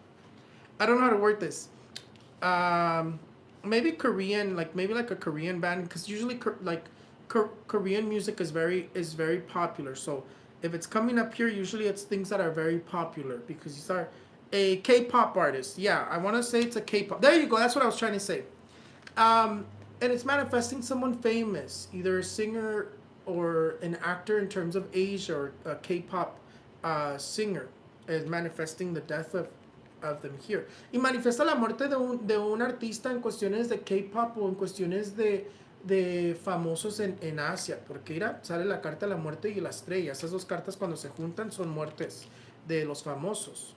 I don't know how to word this. Maybe Korean, maybe like a Korean band, because usually Korean music is very popular. So if it's coming up here, usually it's things that are very popular, because these are a K-pop artist. Yeah, I want to say it's a K-pop. There you go. That's what I was trying to say. And it's manifesting someone famous, either a singer or an actor in terms of Asia, or a K-pop singer. Es manifesting the death of them here. Y manifiesta la muerte de un artista en cuestiones de K-pop o en cuestiones de famosos en Asia. Porque mira, sale la carta de la muerte y la estrella. Esas dos cartas cuando se juntan son muertes de los famosos.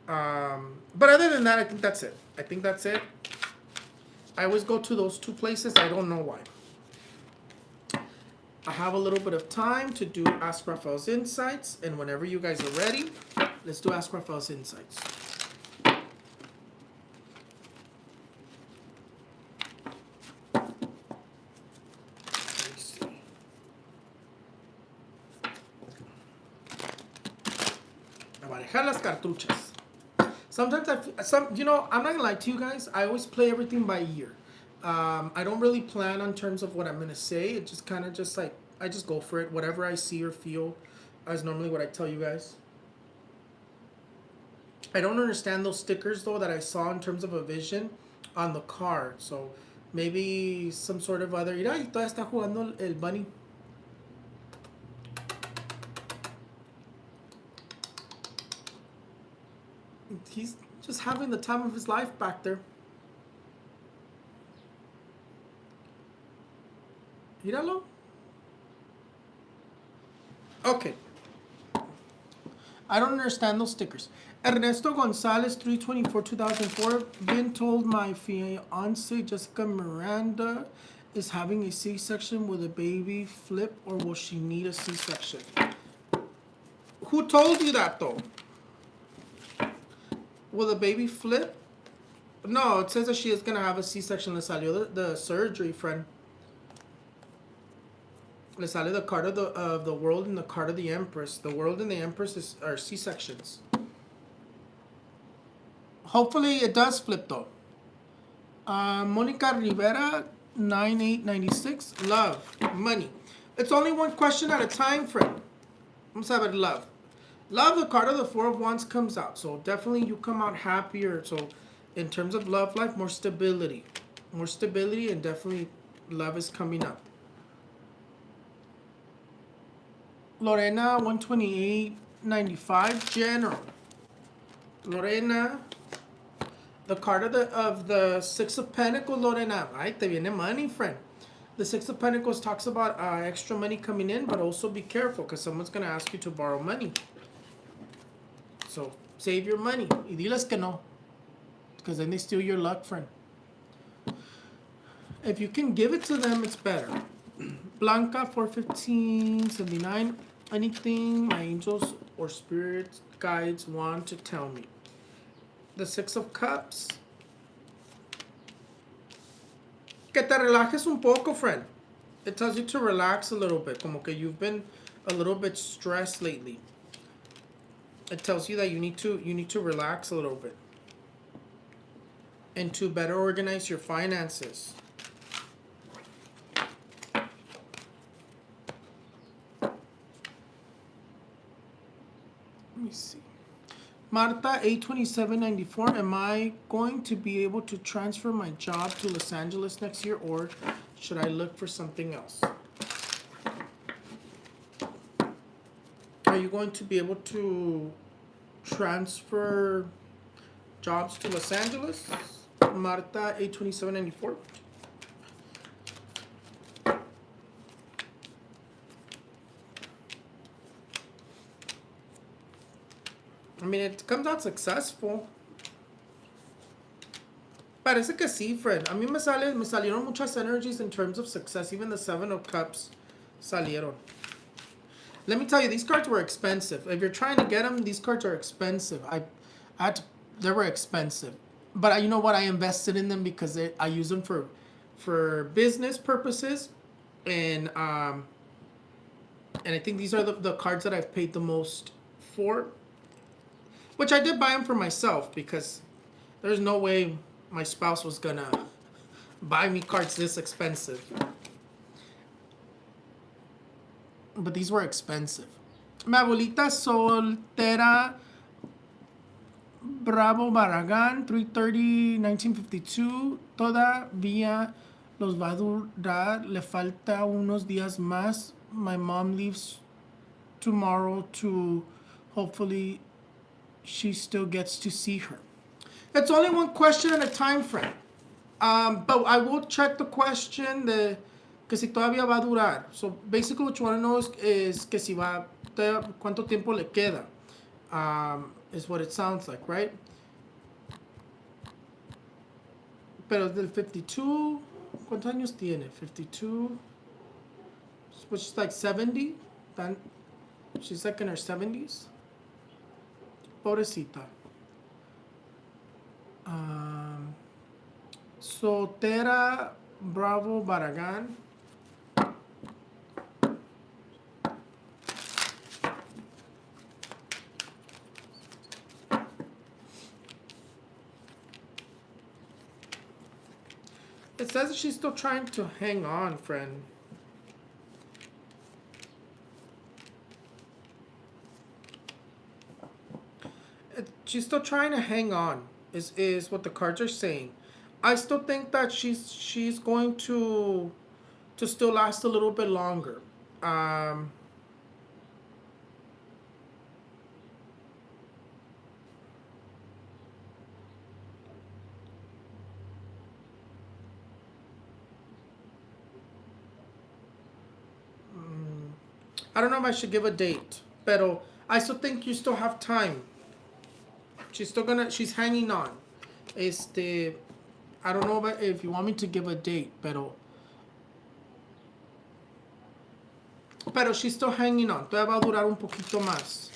But other than that, I think that's it. I think that's it. I always go to those two places. I don't know why. I have a little bit of time to do Ask Raphael's Insights. And whenever you guys are ready, let's do Ask Raphael's Insights. Manejar las cartuchas. Sometimes I'm not gonna lie to you guys. I always play everything by ear. I don't really plan on terms of what I'm gonna say. It just kind of just like I just go for it. Whatever I see or feel is normally what I tell you guys. I don't understand those stickers though that I saw in terms of a vision on the card. So maybe some sort of other. Mira, y todavía está jugando el bunny. He's just having the time of his life back there. Míralo. Okay. I don't understand those stickers. Ernesto Gonzalez, 3/24/2004. Been told my fiance Jessica Miranda is having a C-section with a baby flip, or will she need a C-section? Who told you that though? Will the baby flip? No, it says that she is gonna have a C-section. Le salió the surgery, friend. Le sale the card of the world and the card of the Empress. The world and the Empress are C-sections. Hopefully it does flip though. Monica Rivera, 9896. Love, money. It's only one question at a time, friend. Vamos a ver, love. Love, the card of the Four of Wands comes out. So definitely you come out happier. So in terms of love life, more stability. More stability, and definitely love is coming up. Lorena, 128.95. General. Lorena, the card of the Six of Pentacles, Lorena. Ay, te viene money, friend. The Six of Pentacles talks about extra money coming in, but also be careful because someone's going to ask you to borrow money. So save your money. Y diles que no, because then they steal your luck, friend. If you can give it to them, it's better. Blanca, 415.79. Anything my angels or spirit guides want to tell me. The Six of Cups. Que te relajes un poco, friend. It tells you to relax a little bit. Como que you've been a little bit stressed lately. It tells you that you need to relax a little bit. And to better organize your finances. Let me see. Marta, 827.94. Am I going to be able to transfer my job to Los Angeles next year, or should I look for something else? Are you going to be able to transfer jobs to Los Angeles? Marta, 827.94. I mean, it comes out successful. Parece que sí, friend. A mí me salieron muchas energies in terms of success. Even the Seven of Cups salieron. Let me tell you, these cards were expensive. If you're trying to get them, these cards are expensive. They were expensive. But you know what? I invested in them because I use them for business purposes. And I think these are the cards that I've paid the most for. Which I did buy them for myself because there's no way my spouse was gonna buy me cards this expensive. But these were expensive. Mi abuelita soltera Bravo Barragán, 3:30, 1952. Todavía los va a durar. Le falta unos días más. My mom leaves tomorrow to hopefully she still gets to see her. It's only one question at a time frame. But I will check the question de que si todavía va a durar. So basically what you want to know is que si va, cuánto tiempo le queda. Is what it sounds like, right? Pero del 52, ¿cuántos años tiene? 52, which is like 70. She's like in her 70s. Pobrecita. Soltera Bravo Barragán. It says she's still trying to hang on, friend. She's still trying to hang on, is what the cards are saying. I still think that she's going to still last a little bit longer. I don't know if I should give a date, pero I still think you still have time. She's hanging on. I don't know if you want me to give a date, pero she's still hanging on. Todavía va a durar un poquito más.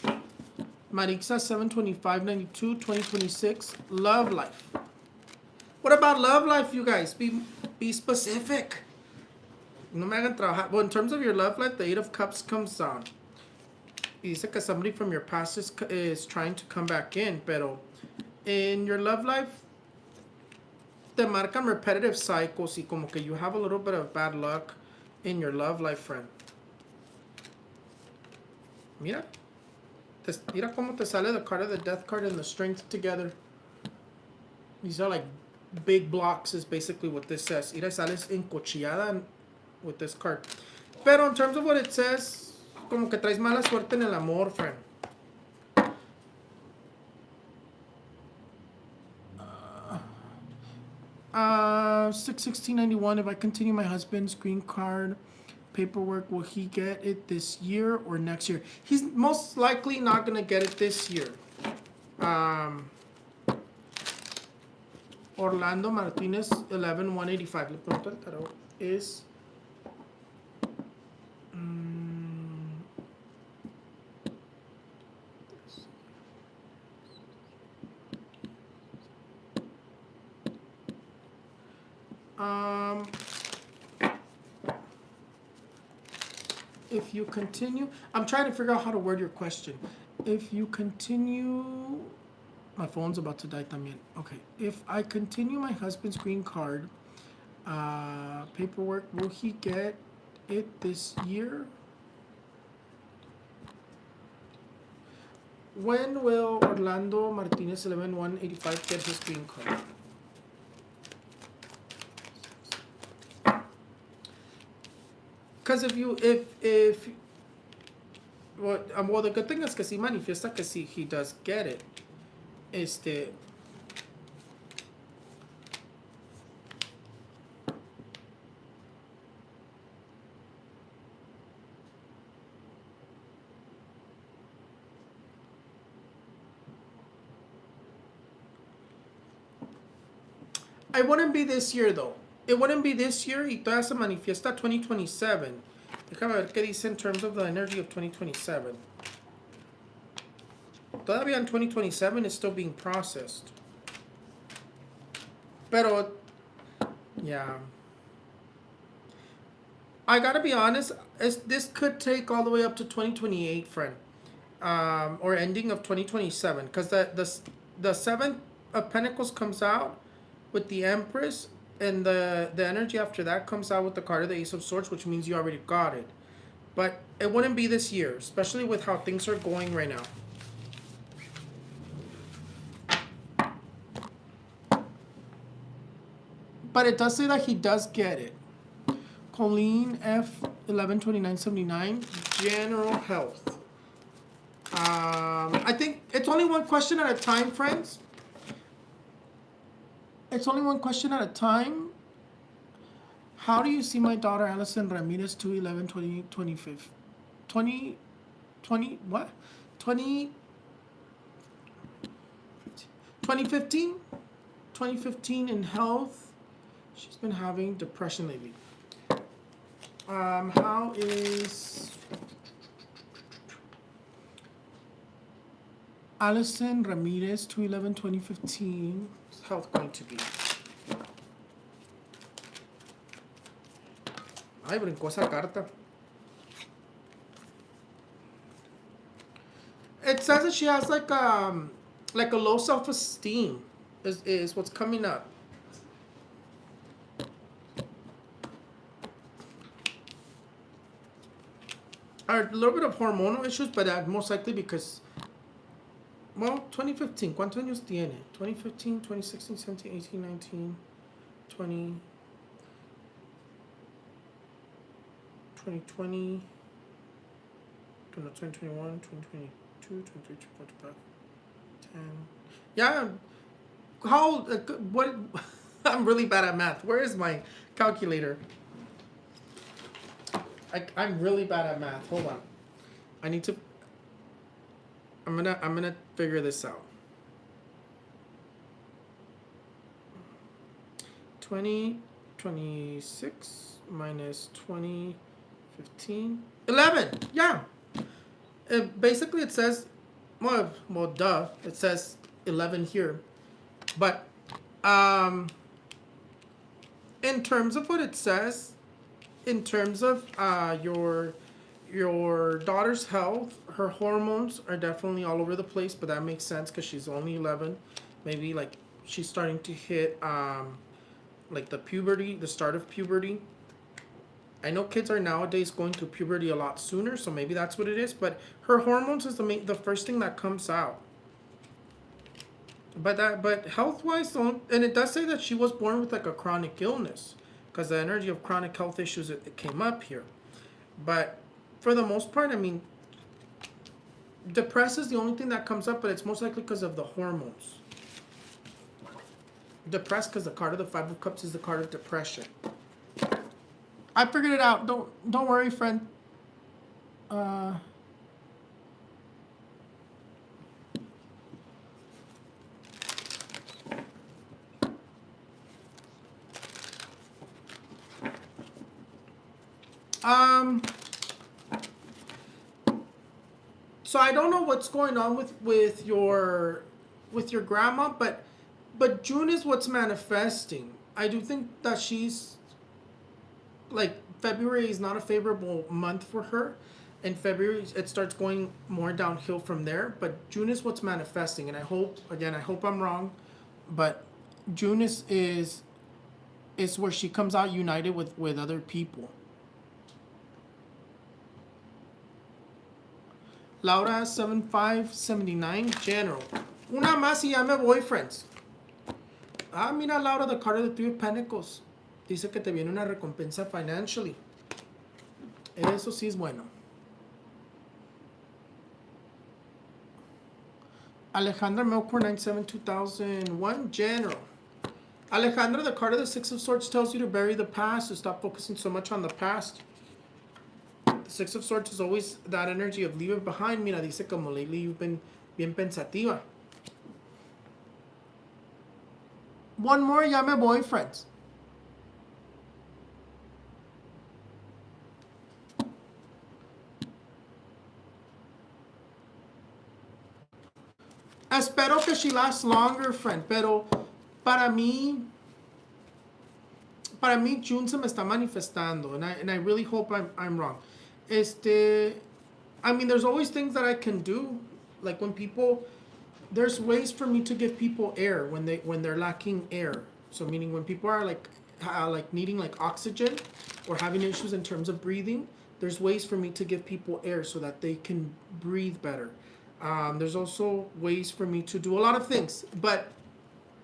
Marixa 72592 2026. Love life. What about love life, you guys? Be specific. No me hagan trabajar. Well, in terms of your love life, the Eight of Cups comes on. Y dice que somebody from your past is trying to come back in, pero in your love life, te marcan repetitive cycles y como que you have a little bit of bad luck in your love life, friend. Mira. Mira cómo te sale the card of the Death card and the Strength together. These are like big blocks is basically what this says. Mira, sales encochillada with this card. Pero in terms of what it says, como que traes mala suerte en el amor, friend. 6/16/91. If I continue my husband's green card paperwork, will he get it this year or next year? He's most likely not going to get it this year. Orlando Martinez 11/185. Le pregunto al tarot is if you continue, I'm trying to figure out how to word your question. If you continue, my phone's about to die también. Okay, if I continue my husband's green card paperwork, will he get it this year? When will Orlando Martinez 11/185 get his green card? Because if well, the good thing is que si manifiesta que si he does get it. It wouldn't be this year though. It wouldn't be this year y todavía se manifiesta 2027. Déjame ver qué dice in terms of the energy of 2027. Todavía in 2027 is still being processed. Pero, yeah. I gotta be honest, this could take all the way up to 2028, friend. Or ending of 2027. Because the Seven of Pentacles comes out with the Empress, and the energy after that comes out with the card of the Ace of Swords, which means you already got it. But it wouldn't be this year, especially with how things are going right now. But it does say that he does get it. Colleen F 112979, general health. I think it's only one question at a time, friends. It's only one question at a time. How do you see my daughter Allison Ramirez 2/11/2025? 20 what? 20 2015? 2015 in health. She's been having depression lately. How is Allison Ramirez 2/11/2015 health going to be? Ay, brincó esa carta. It says that she has like a low self-esteem is what's coming up. A little bit of hormonal issues, but most likely because, well, 2015, ¿cuántos años tiene? 2015, 2016, 17, 18, 19, 20, 2020, 2021, 2022, 23, 24, 25, 10. Yeah. How old? What? I'm really bad at math. Where is my calculator? I'm really bad at math. Hold on. I need to. I'm gonna figure this out. 2026 minus 2015. 11. Yeah. Basically, it says, well, duh. It says 11 here, but in terms of what it says, in terms of your daughter's health, her hormones are definitely all over the place, but that makes sense because she's only 11. Maybe like she's starting to hit like the start of puberty. I know kids are nowadays going through puberty a lot sooner, so maybe that's what it is. But her hormones is the first thing that comes out. But health-wise, and it does say that she was born with like a chronic illness, because the energy of chronic health issues it came up here. But for the most part, I mean, depressed is the only thing that comes up, but it's most likely because of the hormones. Depressed because the card of the Five of Cups is the card of depression. I figured it out. Don't worry, friend. So I don't know what's going on with your grandma, but June is what's manifesting. I do think that she's like February is not a favorable month for her. In February it starts going more downhill from there, but June is what's manifesting, and I hope I'm wrong, but June is where she comes out united with other people. Laura 7579 general. Una más y ya me voy, friends. Mira, Laura, the card of the Three of Pentacles. Dice que te viene una recompensa financially. Eso sí es bueno. Alejandra Melkor 97 2001 general. Alejandra, the card of the Six of Swords tells you to bury the past, to stop focusing so much on the past. The Six of Swords is always that energy of leave it behind. Mira, dice como lately you've been bien pensativa. One more, ya me voy, friends. Espero que she lasts longer, friend, pero para mí June se me está manifestando, and I really hope I'm wrong. I mean, there's always things that I can do, like when people, there's ways for me to give people air when they're lacking air. So meaning when people are like needing like oxygen or having issues in terms of breathing, there's ways for me to give people air so that they can breathe better. There's also ways for me to do a lot of things, but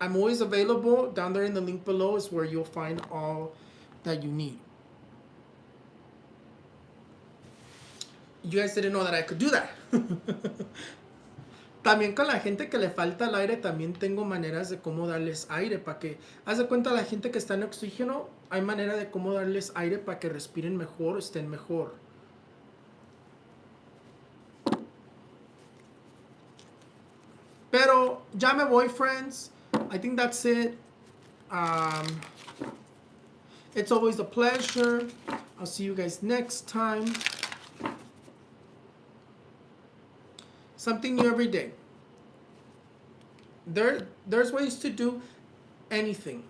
I'm always available. Down there in the link below is where you'll find all that you need. You guys didn't know that I could do that. También con la gente que le falta el aire, también tengo maneras de cómo darles aire para que, haz de cuenta, la gente que está en oxígeno, hay manera de cómo darles aire para que respiren mejor, estén mejor. Pero ya me voy, friends. I think that's it. It's always a pleasure. I'll see you guys next time. Something new every day. There's ways to do anything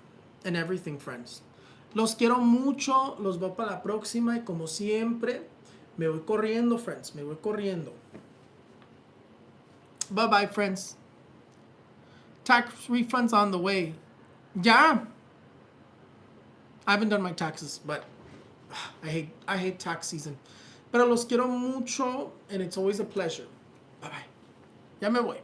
and everything, friends. Los quiero mucho. Los veo para la próxima. Y como siempre, me voy corriendo, friends. Me voy corriendo. Bye-bye, friends. Tax refunds on the way. Yeah. I haven't done my taxes, but I hate tax season. Pero los quiero mucho, and it's always a pleasure. Bye-bye. Ya me voy.